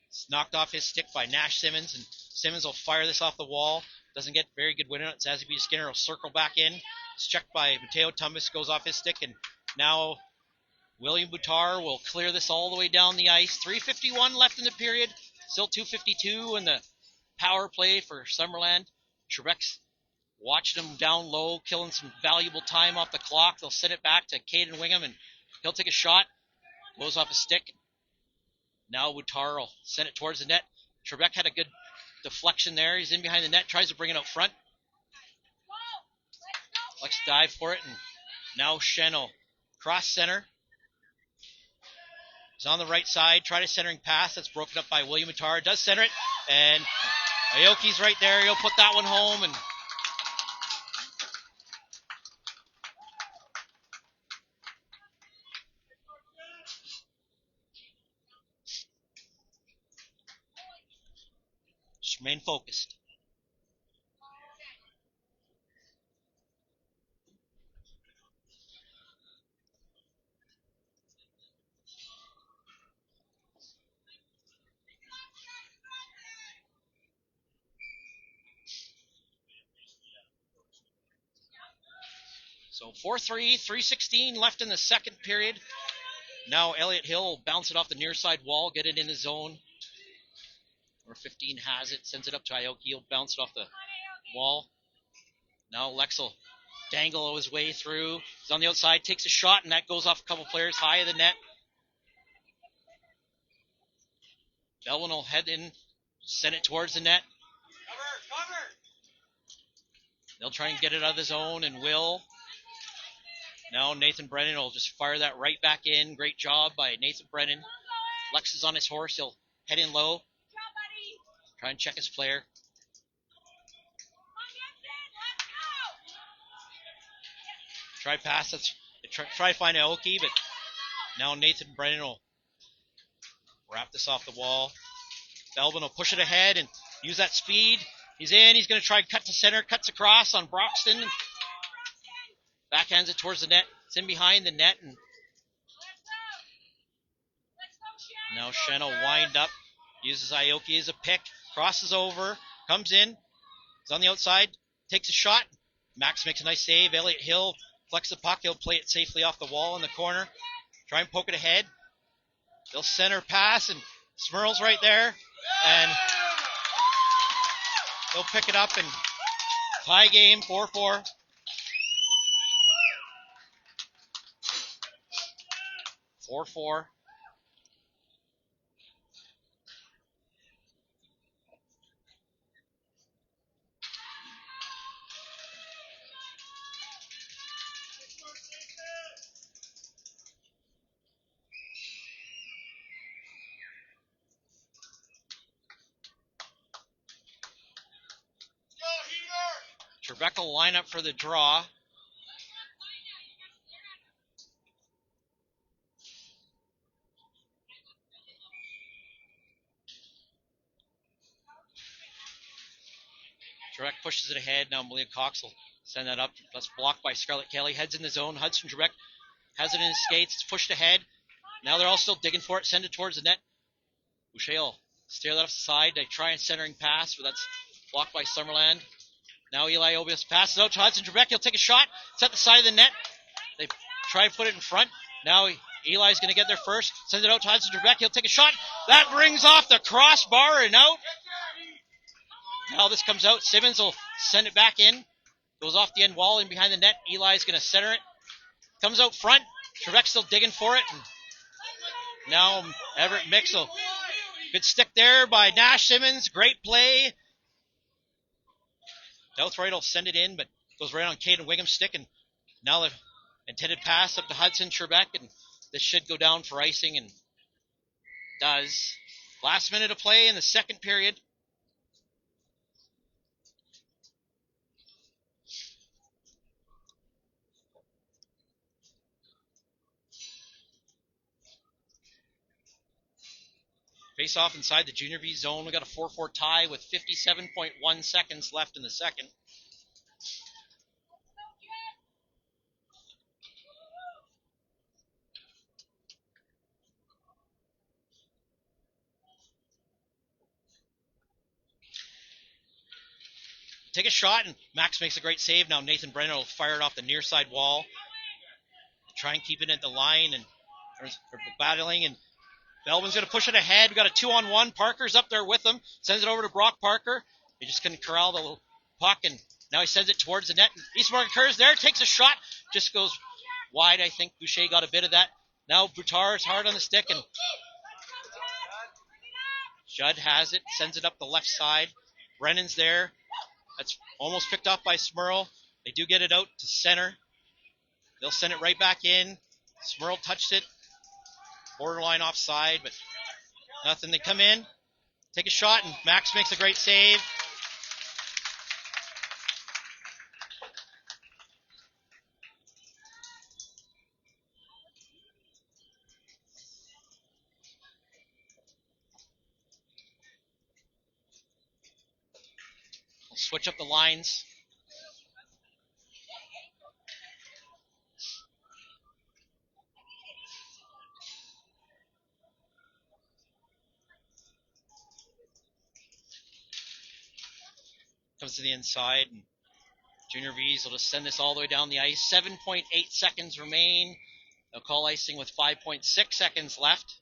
It's knocked off his stick by Nash Simmons, and Simmons will fire this off the wall. Doesn't get very good win on it. Zazibita Skinner will circle back in. It's checked by Mateo Tumbas, goes off his stick, and now William Boutar will clear this all the way down the ice. 3:51 left in the period. Still 2:52 in the power play for Summerland. Trebek's watching him down low, killing some valuable time off the clock. They'll send it back to Caden Wingham, and he'll take a shot. Goes off a stick. Now Boutar will send it towards the net. Trebek had a good deflection there. He's in behind the net, tries to bring it out front. Let's dive for it, and now Shen will cross center. He's on the right side, try to centering pass. That's broken up by William Boutar. Does center it, and Aoki's right there. He'll put that one home, and remain focused. So 4-3, 3:16 left in the second period. Now Elliott Hill will bounce it off the near side wall, get it in the zone. Number 15 has it, sends it up to Aoki. He'll bounce it off the wall. Now Lex will dangle his way through. He's on the outside, takes a shot, and that goes off a couple players high of the net. Belwin will head in, send it towards the net. Cover! They'll try and get it out of the zone, and will. Now Nathan Brennan will just fire that right back in. Great job by Nathan Brennan. Lex is on his horse. He'll head in low. Try and check his player. Try pass. Try to find Aoki, but now Nathan Brennan will wrap this off the wall. Belvin will push it ahead and use that speed. He's in. He's going to try and cut to center. Cuts across on Broxton. Backhands it towards the net. It's in behind the net. And now Shen will wind up. Uses Aoki as a pick. Crosses over. Comes in. He's on the outside. Takes a shot. Max makes a nice save. Elliott Hill flex the puck. He'll play it safely off the wall in the corner. Try and poke it ahead. They'll center pass. And Smurl's right there. And they'll pick it up and tie game 4-4. Trebek will line up for the draw. Trebek pushes it ahead. Now Malia Cox will send that up. That's blocked by Scarlett Kelly. Heads in the zone. Hudson Trebek has it in his skates. It's pushed ahead. Now they're all still digging for it. Send it towards the net. Boucher will steer that off the side. They try a centering pass, but that's blocked by Summerland. Now Eli Obius passes out to Hudson Trebek. He'll take a shot. It's at the side of the net. They try to put it in front. Now Eli's going to get there first. Sends it out to Hudson Trebek. He'll take a shot. That rings off the crossbar and out. Now this comes out. Simmons will send it back in. Goes off the end wall in behind the net. Eli's going to center it. Comes out front. Trebek's still digging for it. And now Everett Mixel. Good stick there by Nash Simmons. Great play. Douthroyd will send it in, but goes right on Caden Wingham's stick. And now the intended pass up to Hudson Trebek. And this should go down for icing, and does. Last minute of play in the second period. Face off inside the junior V zone. We got a 4-4 tie with 57.1 seconds left in the second. Take a shot, and Max makes a great save. Now Nathan Brennan will fire it off the near side wall. Try and keep it at the line, and they're battling, and Belvin's going to push it ahead. We got a 2-on-1. Parker's up there with him. Sends it over to Brock Parker. He just couldn't corral the little puck, and now he sends it towards the net. Eastmark occurs there, takes a shot, just goes wide. I think Boucher got a bit of that. Now Boutar's hard on the stick, and Judd has it, sends it up the left side. Brennan's there. That's almost picked up by Smurl. They do get it out to center. They'll send it right back in. Smurl touched it. Borderline offside, but nothing. They come in, take a shot, and Max makes a great save. We'll switch up the lines. Comes to the inside, and Junior Vees will just send this all the way down the ice. 7.8 seconds remain. They'll call icing with 5.6 seconds left.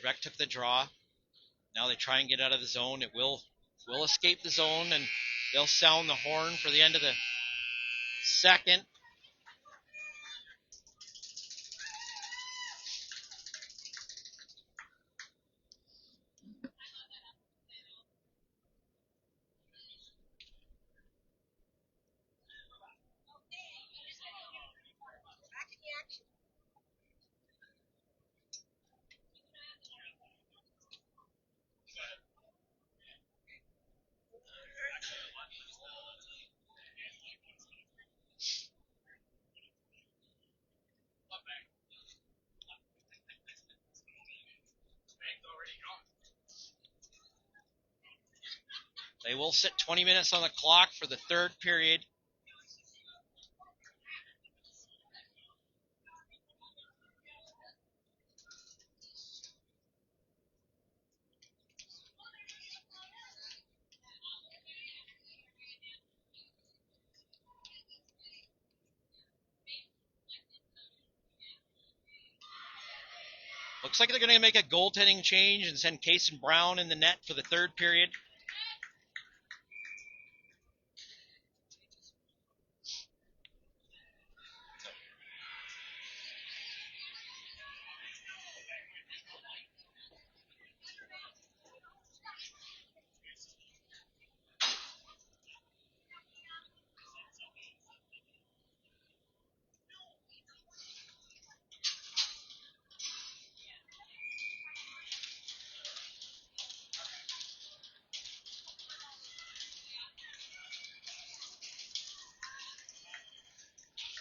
Trebek took the draw. Now they try and get out of the zone. It will escape the zone, and they'll sound the horn for the end of the second. They will sit 20 minutes on the clock for the third period. Looks like they're going to make a goaltending change and send Kason Brown in the net for the third period.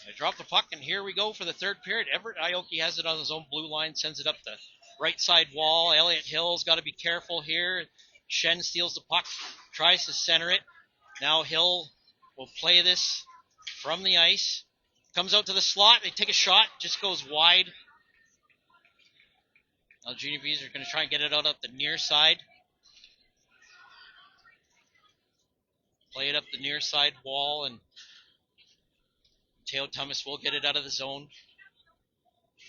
They drop the puck, and here we go for the third period. Everett Ioki has it on his own blue line, sends it up the right side wall. Elliott Hill's got to be careful here. Shen steals the puck, tries to center it. Now Hill will play this from the ice. Comes out to the slot. They take a shot, just goes wide. Now Junior Vees are going to try and get it out up the near side. Play it up the near side wall, and Mateo Thomas will get it out of the zone.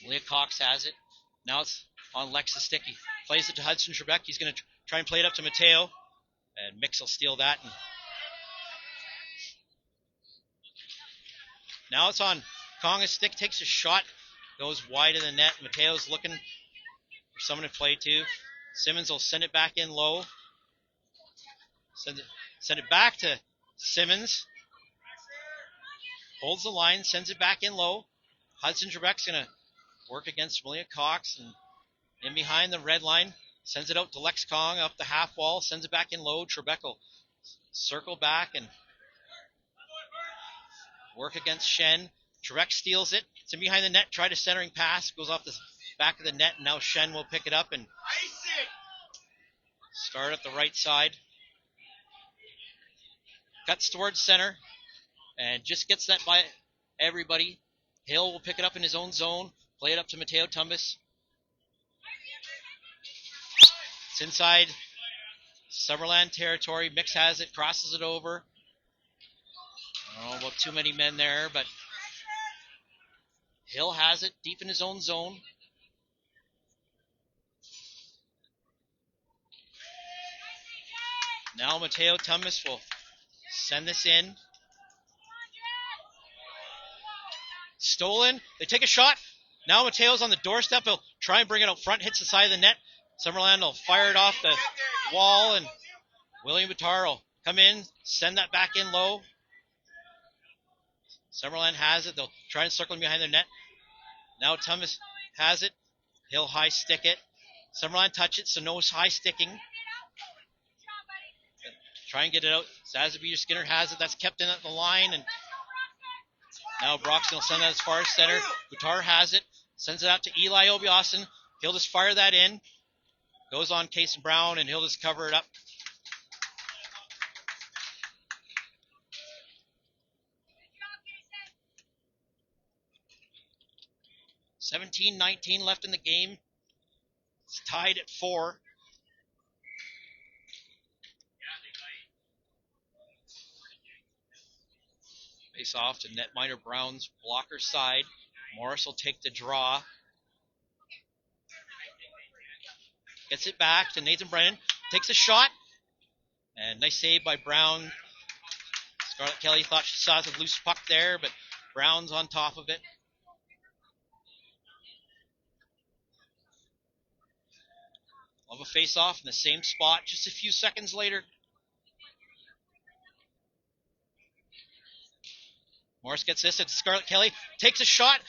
Leah Cox has it. Now it's on Lex the stick. He plays it to Hudson Trebek. He's going to try and play it up to Mateo. And Mix will steal that. And now it's on Konga's stick. Takes a shot. Goes wide of the net. Mateo's looking for someone to play to. Simmons will send it back in low. Send it back to Simmons. Holds the line, sends it back in low. Hudson Trebek's going to work against Malia Cox, and in behind the red line, sends it out to Lex Kong up the half wall, sends it back in low. Trebek will circle back and work against Shen. Trebek steals it. It's in behind the net, try to centering pass, goes off the back of the net, and now Shen will pick it up and start at the right side. Cuts towards center. And just gets that by everybody. Hill will pick it up in his own zone. Play it up to Mateo Tumbas. It's inside Summerland territory. Mix has it, crosses it over. I don't know about too many men there, but Hill has it deep in his own zone. Now Mateo Tumbas will send this in. Stolen. They take a shot. Now Mateo's on the doorstep. He'll try and bring it out front. Hits the side of the net. Summerland will fire it off the wall, and William Bitar will come in, send that back in low. Summerland has it. They'll try and circle him behind their net. Now Thomas has it. He'll high stick it. Summerland touch it, so no high sticking. Try and get it out. Zazabeter Skinner has it. That's kept in at the line. And now Broxton will send that as far as center. Guitar has it. Sends it out to Eli Obiasen. He'll just fire that in. Goes on Case Brown, and he'll just cover it up. $17-19 left in the game. It's tied at 4. Face off to netminder Brown's blocker side. Morris will take the draw. Gets it back to Nathan Brennan. Takes a shot. And nice save by Brown. Scarlett Kelly thought she saw the loose puck there, but Brown's on top of it. Of a face-off in the same spot just a few seconds later. Morris gets this. It's Scarlett Kelly. Takes a shot.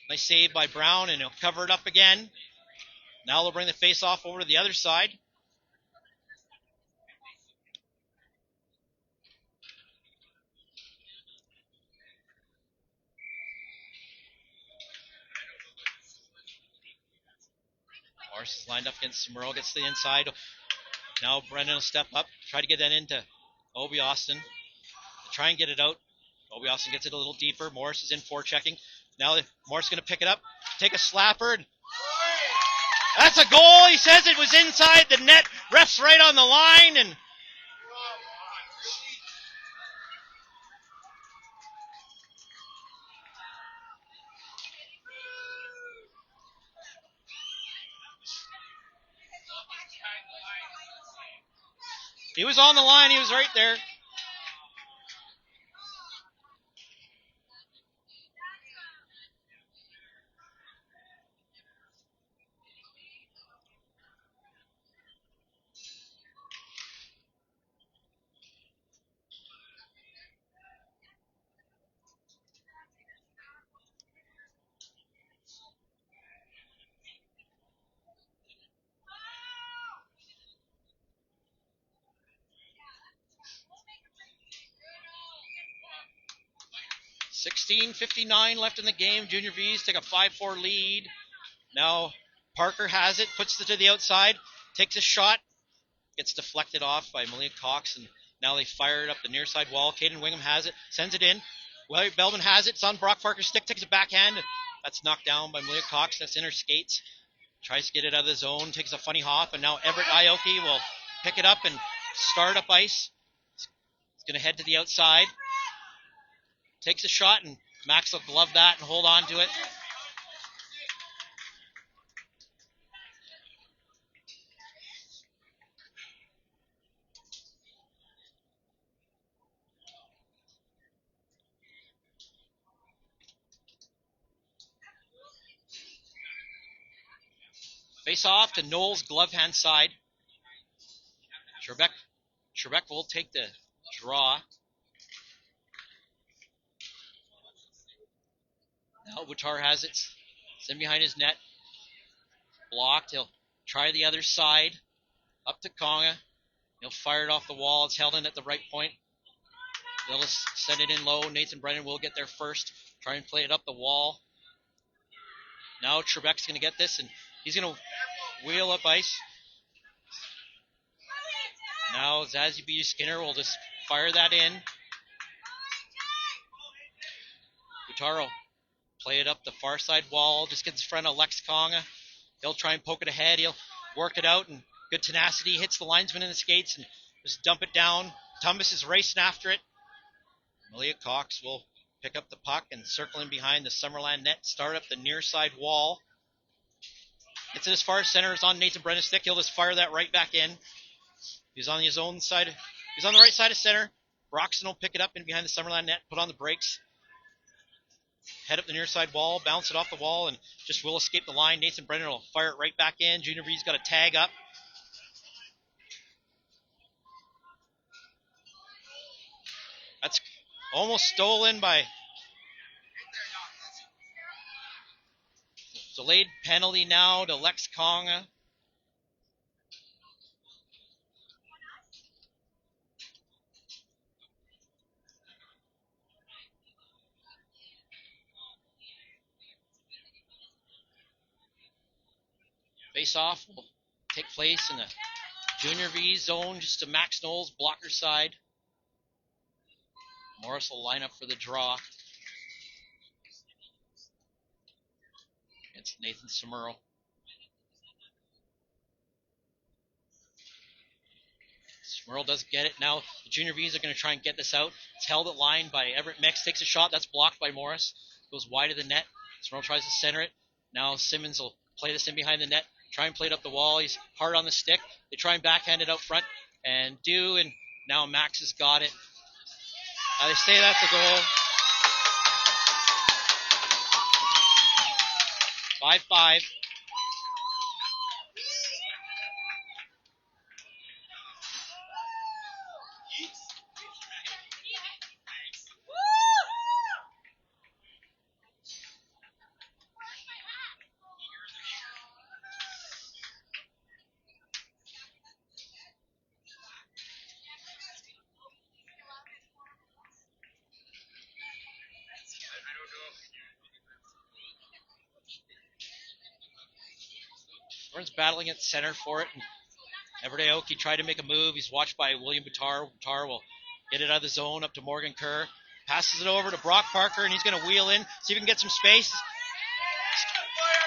Nice save by Brown, and he'll cover it up again. Now they'll bring the face-off over to the other side. Morris is lined up against Merle. Gets the inside. Now Brendan will step up. Try to get that into Obi Austin. Try and get it out. Obi Austin gets it a little deeper. Morris is in forechecking. Now Morris is going to pick it up. Take a slapper. That's a goal. He says it was inside the net. Ref's right on the line. And he was on the line. He was right there. $16:59 left in the game. Junior Vees take a 5-4 lead. Now Parker has it, puts it to the outside, takes a shot, gets deflected off by Malia Cox, and now they fire it up the near side wall. Caden Wingham has it, sends it in. Willie Belvin has it. It's on Brock Parker's stick, takes a backhand. That's knocked down by Malia Cox. That's in her skates. Tries to get it out of the zone, takes a funny hop, and now Everett Ioki will pick it up and start up ice. It's going to head to the outside. Takes a shot, and Max will glove that and hold on to it. Face off to Knowles' glove hand side. Trebek will take the draw. Now Boutar has it. It's in behind his net. Blocked. He'll try the other side. Up to Konga. He'll fire it off the wall. It's held in at the right point. They'll send it in low. Nathan Brennan will get there first. Try and play it up the wall. Now Trebek's going to get this, and he's going to wheel up ice. Now Zazie Skinner will just fire that in. Butaro play it up the far side wall. Just gets in front of Lex Konga. He'll try and poke it ahead. He'll work it out, and good tenacity. Hits the linesman in the skates and just dump it down. Thomas is racing after it. Malia Cox will pick up the puck and circle in behind the Summerland net. Start up the near side wall. Gets it as far as center. It's on Nathan Brennan's stick. He'll just fire that right back in. He's on his own side. He's on the right side of center. Broxton will pick it up in behind the Summerland net, put on the brakes. Head up the near side wall, bounce it off the wall, and just will escape the line. Nathan Brennan will fire it right back in. Junior Vees got a tag up. That's almost stolen by Delayed penalty now to Lex Konga. Face-off will take place in the junior Vees zone, just to Max Knowles' blocker side. Morris will line up for the draw. It's Nathan Samuro. Samuro does get it. Now the junior Vees are going to try and get this out. It's held at line by Everett Mix. Takes a shot. That's blocked by Morris. Goes wide of the net. Samuro tries to center it. Now Simmons will play this in behind the net. Try and play it up the wall. He's hard on the stick. They try and backhand it out front. And now Max has got it. Now they say that's a goal. 5-5. Warren's battling at center for it. Everett Aoki tried to make a move. He's watched by William Buttar. Buttar will get it out of the zone up to Morgan Kerr. Passes it over to Brock Parker, and he's going to wheel in, see if he can get some space.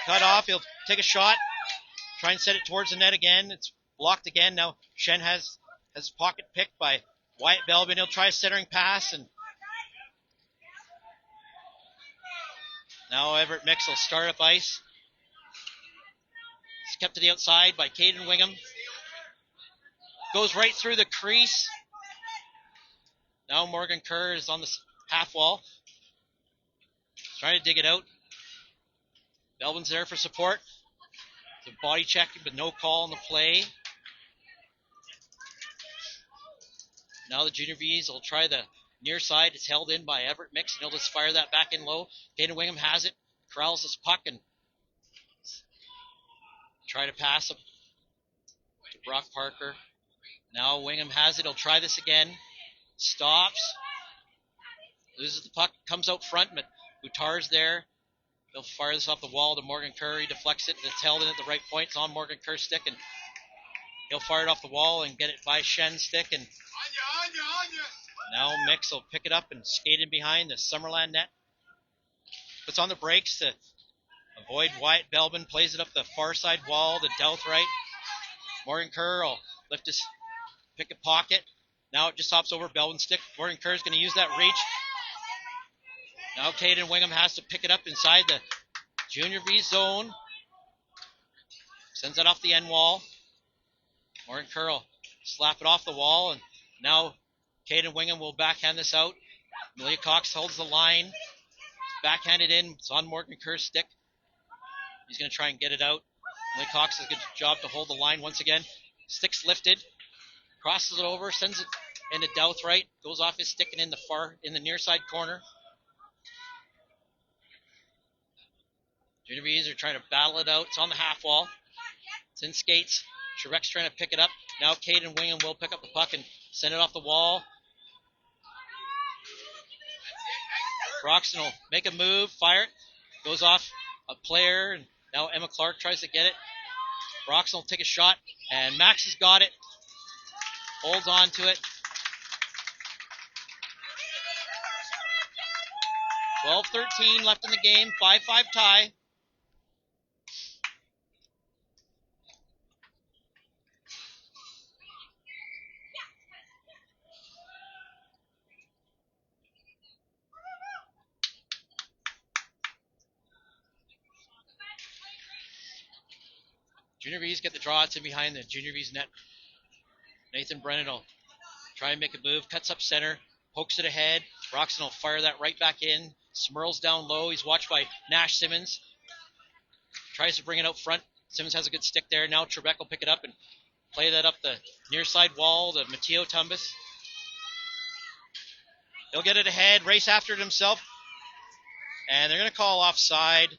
Cut off. He'll take a shot. Try and set it towards the net again. It's blocked again. Now Shen has pocket picked by Wyatt Belbin. He'll try a centering pass, and now Everett Mix will start up ice. It's kept to the outside by Caden Wingham. Goes right through the crease. Now Morgan Kerr is on the half wall. Trying to dig it out. Belbin's there for support. The body check, but no call on the play. Now the junior Vees will try the near side. It's held in by Everett Mix, and he'll just fire that back in low. Caden Wingham has it. Corrals this puck and try to pass up to Brock Parker. Now Wingham has it. He'll try this again. Stops. Loses the puck. Comes out front, but Buttar's there. They'll fire this off the wall to Morgan Kerr. He deflects it. It's held in at the right point. It's on Morgan Kerr's stick, and he'll fire it off the wall and get it by Shen's stick. And now Mix will pick it up and skate in behind the Summerland net. Puts on the brakes to avoid Wyatt Belbin. Plays it up the far side wall to Douthright. Morgan Kerr will lift his picket pocket. Now it just hops over Belbin's stick. Morgan Kerr is going to use that reach. Now Caden Wingham has to pick it up inside the junior V zone. Sends it off the end wall. Morgan Kerr will slap it off the wall. And now Caden Wingham will backhand this out. Amelia Cox holds the line. Backhanded in. It's on Morgan Kerr's stick. He's going to try and get it out. Amelia Cox does a good job to hold the line once again. Stick's lifted. Crosses it over. Sends it into Douthright. Goes off his stick and in the near side corner. Junior Vees are trying to battle it out. It's on the half wall. It's in skates. Trebek's trying to pick it up. Now Caden Wingham will pick up the puck and send it off the wall. Broxton will make a move, fire it. Goes off a player, and now Emma Clark tries to get it. Broxton will take a shot, and Max has got it. Holds on to it. 12-13 left in the game. 5-5 tie. Junior Vees get the draw. It's in behind the Junior Vees net. Nathan Brennan will try and make a move. Cuts up center. Pokes it ahead. Broxton will fire that right back in. Smurls down low. He's watched by Nash Simmons. Tries to bring it out front. Simmons has a good stick there. Now Trebek will pick it up and play that up the near side wall to Matteo Tumbas. He'll get it ahead. Race after it himself. And they're going to call offside.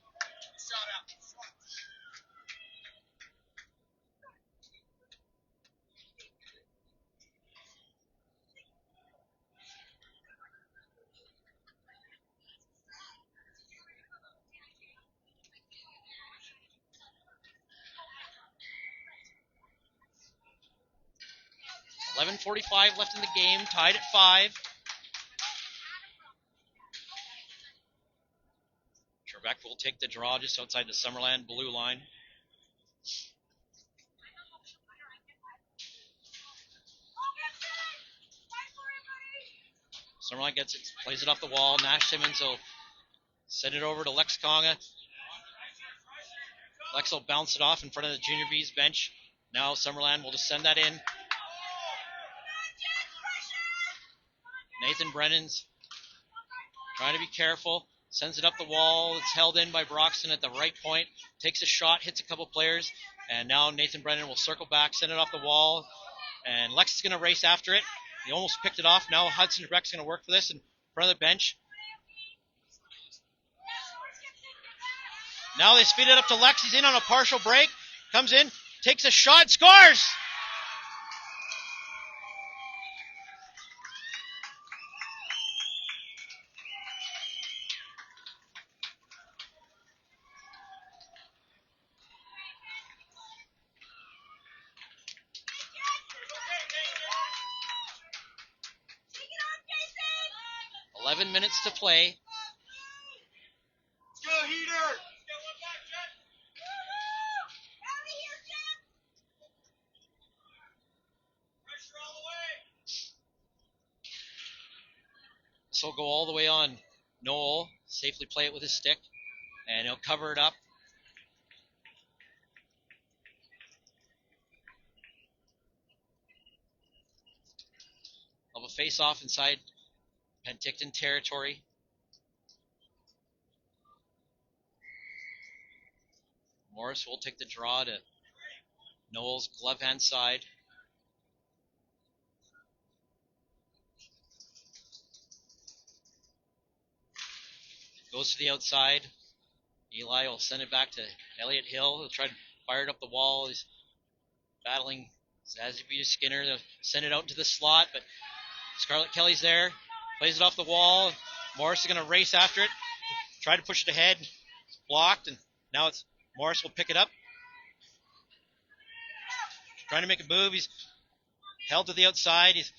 11:45 left in the game, tied at 5. Trebek will take the draw just outside the Summerland blue line. Summerland gets it, plays it off the wall. Nash Simmons will send it over to Lex Conga. Lex will bounce it off in front of the Junior Vees bench. Now Summerland will just send that in. Nathan Brennan's trying to be careful. Sends it up the wall. It's held in by Broxton at the right point. Takes a shot, hits a couple players. And now Nathan Brennan will circle back, send it off the wall. And Lex is going to race after it. He almost picked it off. Now Hudson Trebek's going to work for this in front of the bench. Now they speed it up to Lex. He's in on a partial break. Comes in, takes a shot, scores! Minutes to play. Go, Heater! Pressure all the way! This will go all the way on Noel. Safely play it with his stick. And he'll cover it up. Of a face-off inside Penticton territory. Morris will take the draw to Noel's glove hand side. Goes to the outside. Eli will send it back to Elliott Hill. He'll try to fire it up the wall. He's battling Zazibita Skinner. They'll send it out into the slot, but Scarlett Kelly's there. Plays it off the wall. Morris is going to race after it. Try to push it ahead. Blocked, and now it's Morris will pick it up. Trying to make a move. He's held to the outside. He's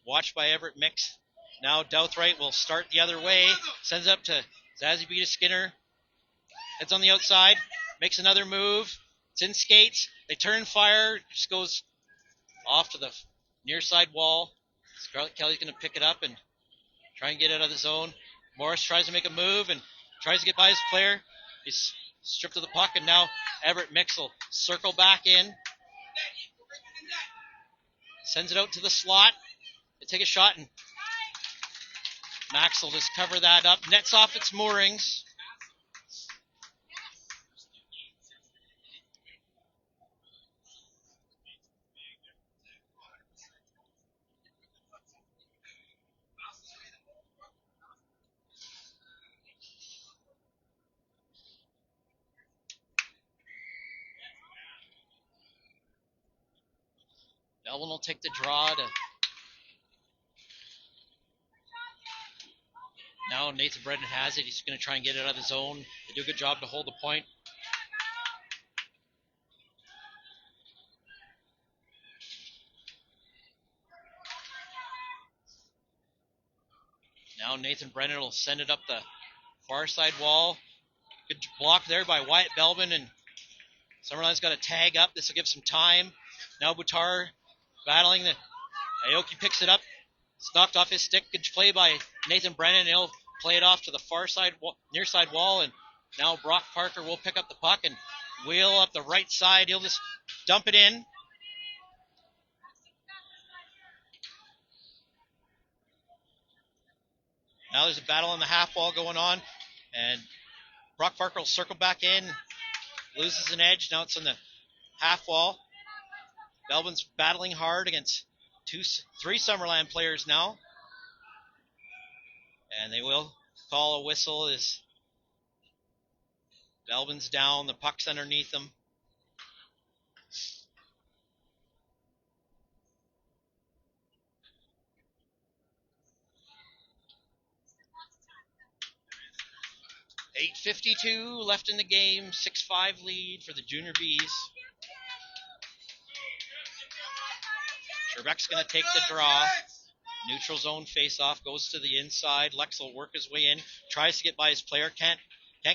watched by Everett Mix. Now Douthright will start the other way. Sends it up to Zazibita Skinner. Heads on the outside. Makes another move. It's in skates. They turn fire. Just goes off to the near side wall. Scarlett Kelly's going to pick it up and try and get it out of the zone. Morris tries to make a move and tries to get by his player. He's stripped of the puck, and now Everett Mix will circle back in. Sends it out to the slot. They take a shot, and Max will just cover that up. Nets off its moorings. Melvin will take the draw to. Now Nathan Brennan has it. He's going to try and get it out of the zone. They do a good job to hold the point. Now Nathan Brennan will send it up the far side wall. Good block there by Wyatt Belbin, and Summerland's got a tag up. This will give some time. Now Boutar battling. Aoki picks it up. It's knocked off his stick. Good play by Nathan Brennan. He'll play it off to the far side, near side wall, and now Brock Parker will pick up the puck and wheel up the right side. He'll just dump it in. Now there's a battle on the half wall going on, and Brock Parker will circle back in, loses an edge. Now it's on the half wall. Belbin's battling hard against three Summerland players now. And they will call a whistle as Belbin's down, the puck's underneath him. .8:52 left in the game, 6-5 lead for the Junior Vees. Trebek's going to take the draw. Neutral zone face-off, goes to the inside. Lex will work his way in, tries to get by his player, can't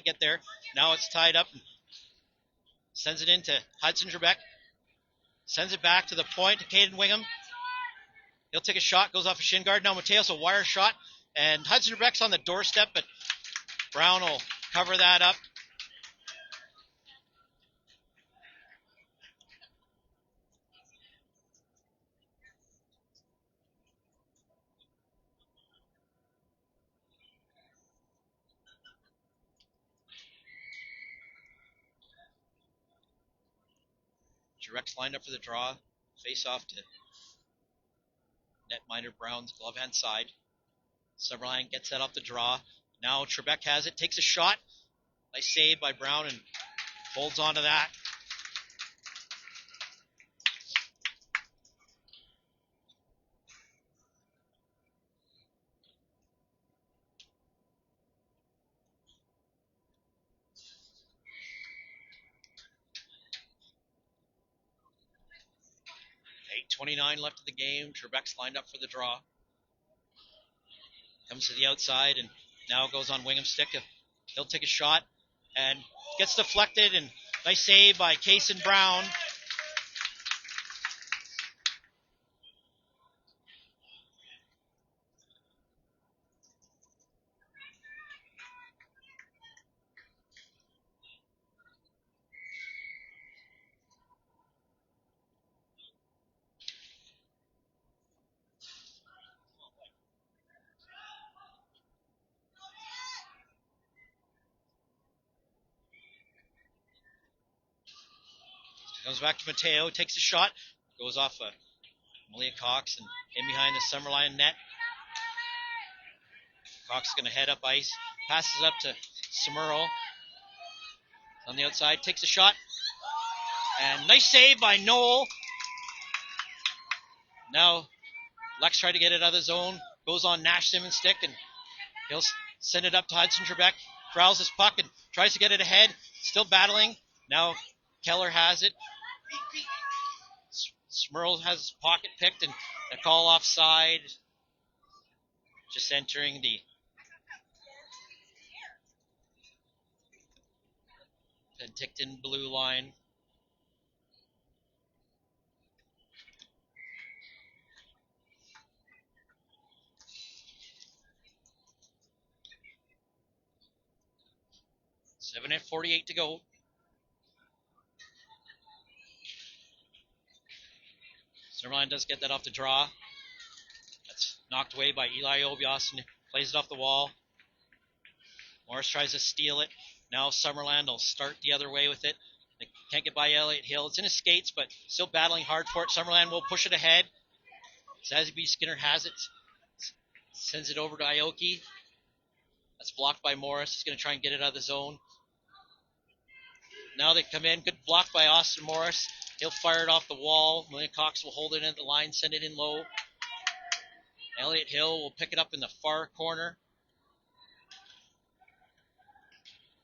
get there. Now it's tied up. Sends it into Hudson Trebek. Sends it back to the point to Caden Wingham. He'll take a shot, goes off a shin guard. Now Mateos will wire shot, and Hudson Trebek's on the doorstep, but Brown will cover that up. Trebek's lined up for the draw. Face off to netminder Brown's glove hand side. Summerland gets that off the draw. Now Trebek has it, takes a shot. Nice save by Brown and holds on to that. .29 left of the game. Trebek's lined up for the draw. Comes to the outside and now goes on Wingham's stick. He'll take a shot and gets deflected, and nice save by Kaysen Brown. Comes back to Mateo, takes a shot, goes off Malia Cox and in behind the Summerland net. Cox is going to head up ice, passes up to Samuro on the outside, takes a shot, and nice save by Noel. Now Lex tried to get it out of the zone, goes on Nash Simmons' stick, and he'll send it up to Hudson Trebek, corrals his puck and tries to get it ahead, still battling. Now Keller has it. Smurl has his pocket picked and a call offside. Just entering the Penticton blue line. Seven at 48 to go. Summerland does get that off the draw. That's knocked away by Eli Obios and plays it off the wall. Morris tries to steal it. Now Summerland will start the other way with it. They can't get by Elliott Hill. It's in his skates, but still battling hard for it. Summerland will push it ahead. Zazie Skinner has it. Sends it over to Aoki. That's blocked by Morris. He's going to try and get it out of the zone. Now they come in. Good block by Austin Morris. He'll fire it off the wall. Malia Cox will hold it in at the line, send it in low. Elliott Hill will pick it up in the far corner.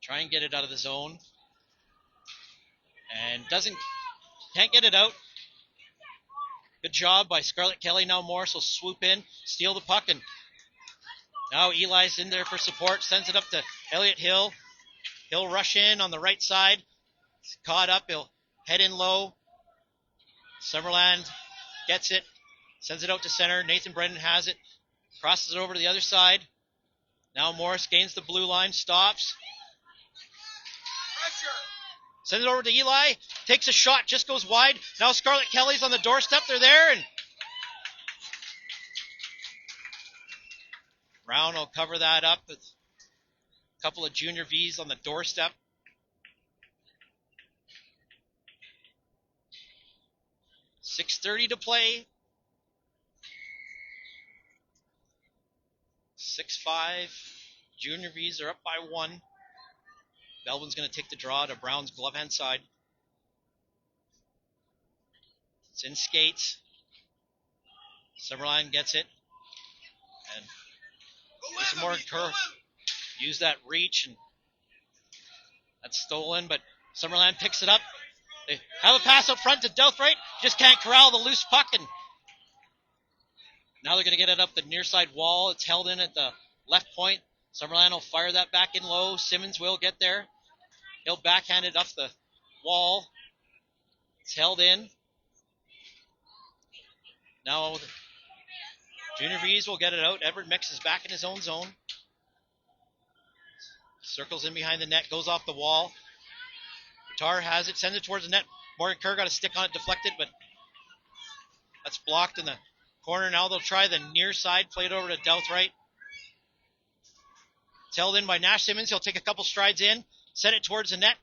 Try and get it out of the zone. And can't get it out. Good job by Scarlett Kelly. Now Morris will swoop in, steal the puck, and now Eli's in there for support. Sends it up to Elliott Hill. He'll rush in on the right side. He's caught up. He'll head in low. Summerland gets it. Sends it out to center. Nathan Brennan has it. Crosses it over to the other side. Now Morris gains the blue line. Stops. Pressure. Sends it over to Eli. Takes a shot. Just goes wide. Now Scarlett Kelly's on the doorstep. They're there. And Brown will cover that up with a couple of junior Vees on the doorstep. .6:30 to play. 6-5. Junior Vees are up by 1. Belvin's going to take the draw to Brown's glove hand side. It's in skates. Summerline gets it. And Jason Morgan use that reach, and that's stolen, but Summerland picks it up. They have a pass up front to Douthright. Just can't corral the loose puck, and Now they're going to get it up the near side wall. It's held in at the left point. Summerland will fire that back in low. Simmons will get there. He'll backhand it up the wall. It's held in. Now Junior Vees will get it out. Edward Mix is back in his own zone. Circles in behind the net, goes off the wall. Guitar has it, sends it towards the net. Morgan Kerr got a stick on it, deflected, but that's blocked in the corner. Now they'll try the near side, play it over to Douthright. It's held in by Nash Simmons. He'll take a couple strides in, send it towards the net.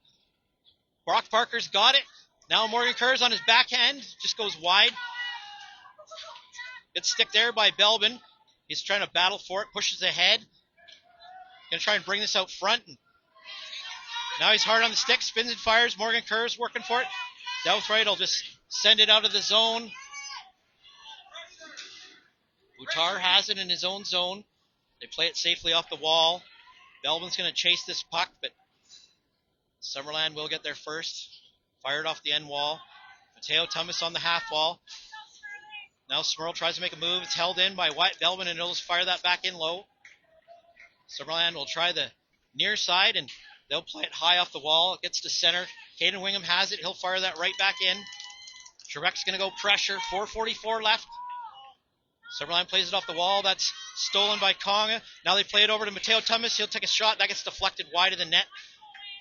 Brock Parker's got it. Now Morgan Kerr's on his backhand, just goes wide. Good stick there by Belbin. He's trying to battle for it, pushes ahead. Going to try and bring this out front. Now he's hard on the stick, spins and fires. Morgan Kerr's working for it. Douthright will just send it out of the zone. Boutar has it in his own zone. They play it safely off the wall. Belbin's going to chase this puck, but Summerland will get there first. Fired off the end wall. Mateo Thomas on the half wall. Now Smurl tries to make a move. It's held in by Wyatt Belbin, and he'll just fire that back in low. Summerland will try the near side, and they'll play it high off the wall. It gets to center. Caden Wingham has it. He'll fire that right back in. Trebek's going to go pressure. 4:44 left. Summerland plays it off the wall. That's stolen by Konga. Now they play it over to Mateo Thomas. He'll take a shot. That gets deflected wide of the net.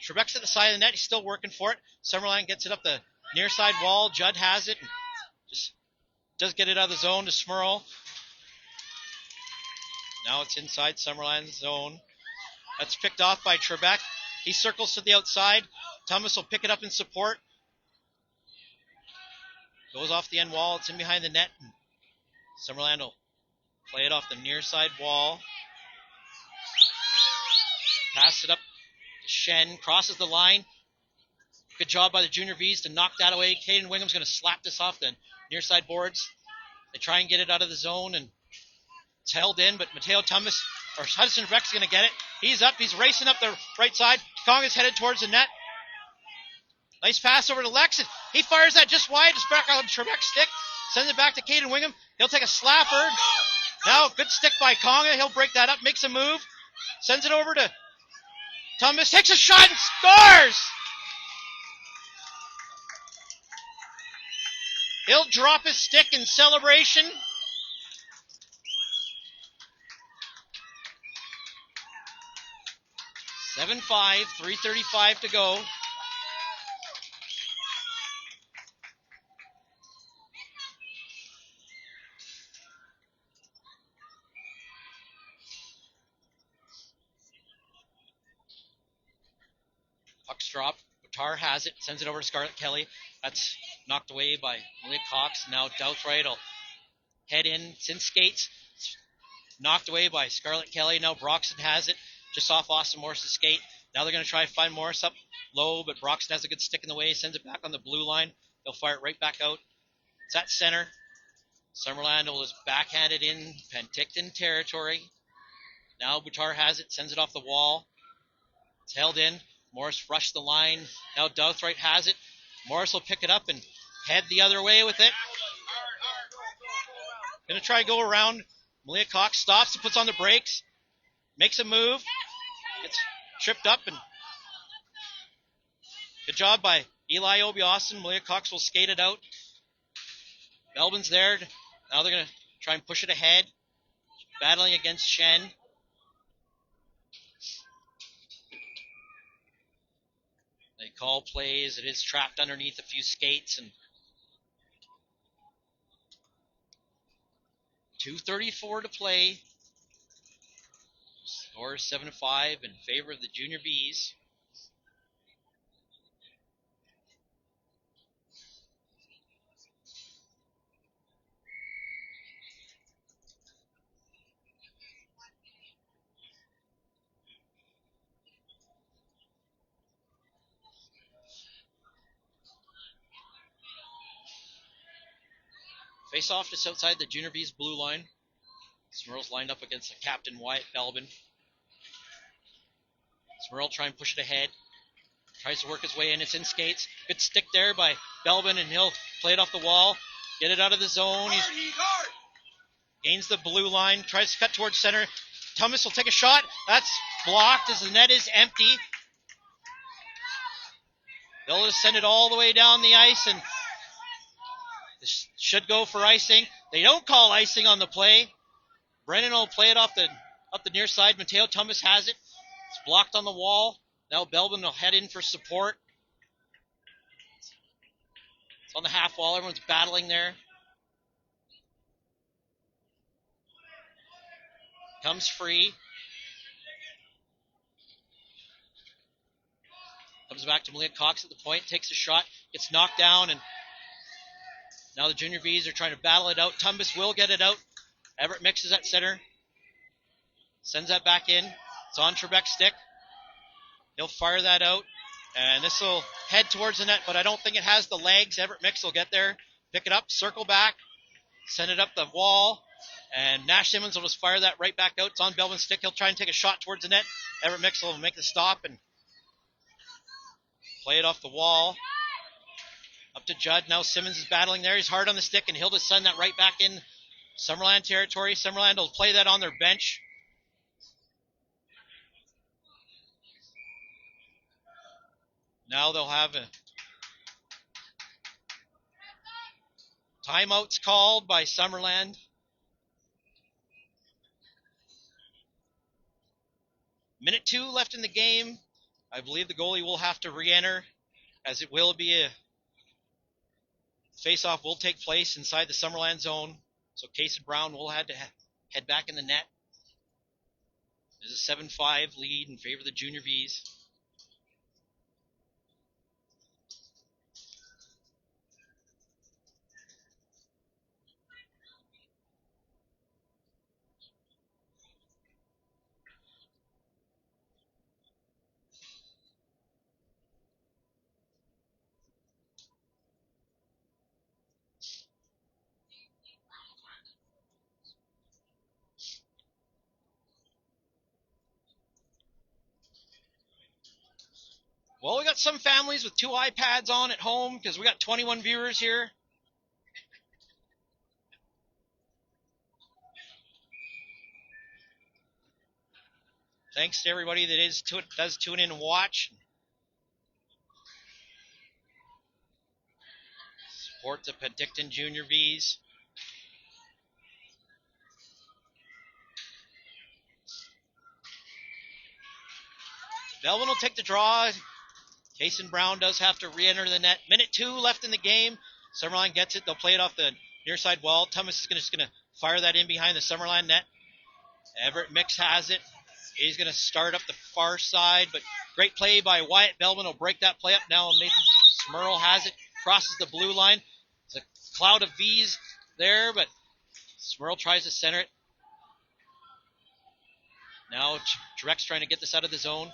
Trebek's at the side of the net. He's still working for it. Summerland gets it up the near side wall. Judd has it. And just does get it out of the zone to Smurl. Now it's inside Summerland's zone. That's picked off by Trebek. He circles to the outside. Thomas will pick it up in support. Goes off the end wall. It's in behind the net. Summerland will play it off the near side wall. Pass it up to Shen. Crosses the line. Good job by the Junior Vees to knock that away. Caden Wingham's going to slap this off the near side boards. They try and get it out of the zone, and it's held in, but Mateo Thomas, or Hudson Trebek's going to get it. He's up. He's racing up the right side. Kong is headed towards the net. Nice pass over to Lex. He fires that just wide. It's back on Trebek's stick. Sends it back to Caden Wingham. He'll take a slapper. Now, good stick by Konga. He'll break that up, makes a move. Sends it over to Thomas. Takes a shot and scores! He'll drop his stick in celebration. Seven 5, 3:35 to go. Puck's dropped. Boutar has it, sends it over to Scarlett Kelly. That's knocked away by Malia Cox. Now Douthright will head in. It's in skates. It's knocked away by Scarlett Kelly. Now Broxton has it just off Austin Morris's skate. Now they're going to try to find Morris up low, but Broxton has a good stick in the way. Sends it back on the blue line. They'll fire it right back out. It's at center. Summerland will just backhand it in Penticton territory. Now Boutar has it. Sends it off the wall. It's held in. Morris rushed the line. Now Douthright has it. Morris will pick it up and head the other way with it. Going to try to go around. Malia Cox stops and puts on the brakes. Makes a move. Gets tripped up. And good job by Eli Obi-Austin. Malia Cox will skate it out. Belbin's there. Now they're going to try and push it ahead. Battling against Shen. They call plays. It is trapped underneath a few skates. And 2:34 to play. Score 7-5 in favor of the Junior Vees. Face off just outside the Junior Vees blue line. Smurl's lined up against the captain, Wyatt Belbin. Smurl trying to push it ahead. Tries to work his way in. It's in skates. Good stick there by Belbin, and he'll play it off the wall. Get it out of the zone. Gains the blue line, tries to cut towards center. Thomas will take a shot. That's blocked as the net is empty. They'll just send it all the way down the ice, and this should go for icing. They don't call icing on the play. Brennan will play it up the near side. Mateo Thomas has it. It's blocked on the wall. Now Belbin will head in for support. It's on the half wall. Everyone's battling there. Comes free. Comes back to Malia Cox at the point. Takes a shot. Gets knocked down. And now the Junior Vees are trying to battle it out. Tumbas will get it out. Everett mixes at center. Sends that back in. It's on Trebek's stick. He'll fire that out. And this will head towards the net, but I don't think it has the legs. Everett Mix will get there. Pick it up. Circle back. Send it up the wall. And Nash Simmons will just fire that right back out. It's on Belvin's stick. He'll try and take a shot towards the net. Everett Mix will make the stop and play it off the wall. Up to Judd. Now Simmons is battling there. He's hard on the stick, and he'll just send that right back in Summerland territory. Summerland will play that on their bench. Now they'll have a timeouts called by Summerland. Minute 2 left in the game. I believe the goalie will have to re-enter, as it will be a face-off will take place inside the Summerland zone. So Casey Brown will have to head back in the net. There's a 7-5 lead in favor of the Junior Vees. Well, we got some families with 2 iPads on at home because we got 21 viewers here. Thanks to everybody that does tune in and watch. Support the Penticton Junior Vees. Belvin will take the draw. Kason Brown does have to re-enter the net. Minute 2 left in the game. Summerland gets it. They'll play it off the near side wall. Thomas is just going to fire that in behind the Summerland net. Everett Mix has it. He's going to start up the far side, but great play by Wyatt Belvin. Will break that play up now. Nathan Smurl has it. Crosses the blue line. There's a cloud of V's there, but Smurl tries to center it. Now Drex trying to get this out of the zone.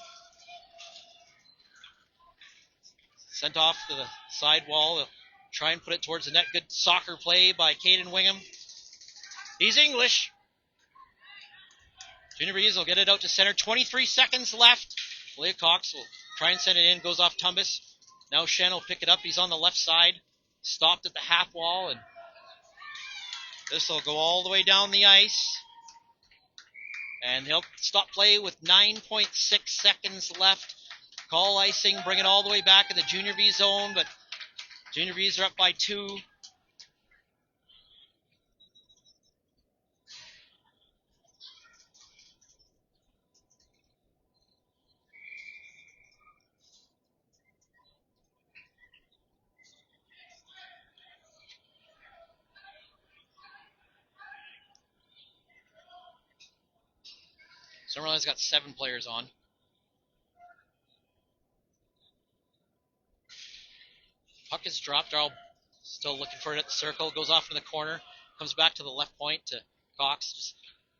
Sent off to the side wall. They'll try and put it towards the net. Good soccer play by Caden Wingham. He's English. Junior Vees will get it out to center. 23 seconds left. Leah Cox will try and send it in. Goes off Tumbas. Now Shen will pick it up. He's on the left side. Stopped at the half wall. And this will go all the way down the ice. And he'll stop play with 9.6 seconds left. Call icing, bring it all the way back in the Junior V zone, but Junior V's are up by 2. Summerland's got 7 players on. Puck is dropped. Darrell still looking for it at the circle. Goes off in the corner. Comes back to the left point to Cox. Just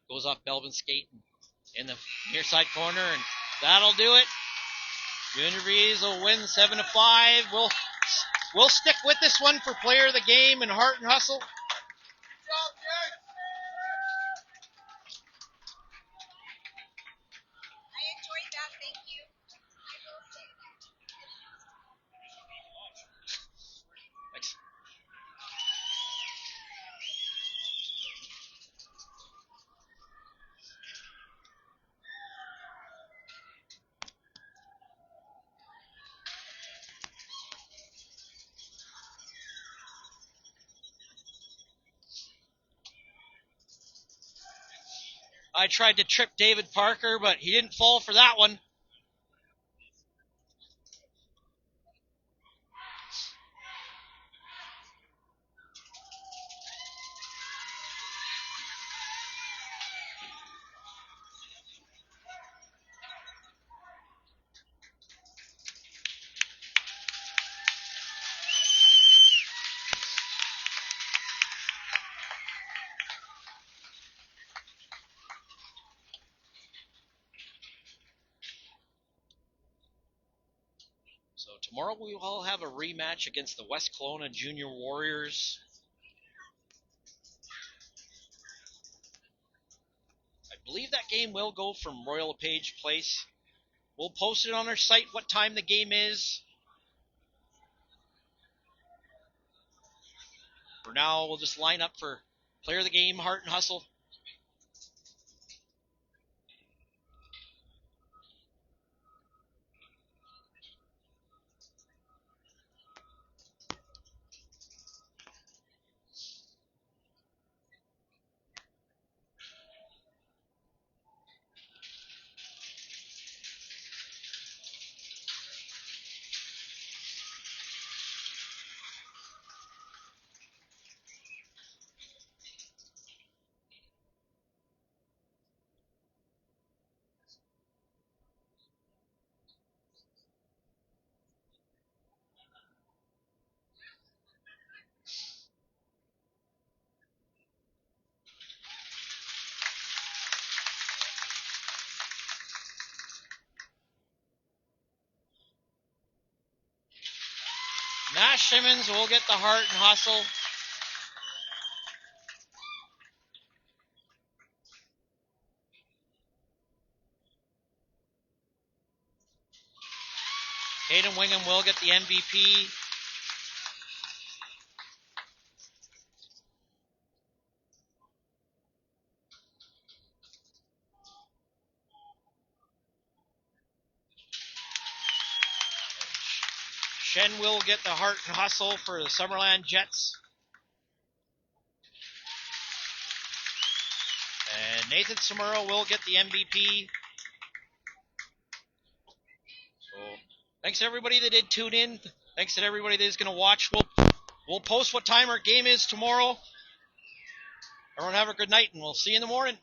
goes off Belvin's skate in the near side corner, and that'll do it. Junior Vees will win 7-5. We'll stick with this one for player of the game and Heart and Hustle. I tried to trip David Parker, but he didn't fall for that one. So tomorrow we will have a rematch against the West Kelowna Junior Warriors. I believe that game will go from Royal LePage Place. We'll post it on our site what time the game is. For now, we'll just line up for player of the game, Heart and Hustle. Nash Simmons will get the Heart and Hustle. Hayden Wingham will get the MVP. Shen will get the Heart and Hustle for the Summerland Jets. And Nathan Samuro will get the MVP. So, thanks to everybody that did tune in. Thanks to everybody that is going to watch. We'll post what time our game is tomorrow. Everyone have a good night, and we'll see you in the morning.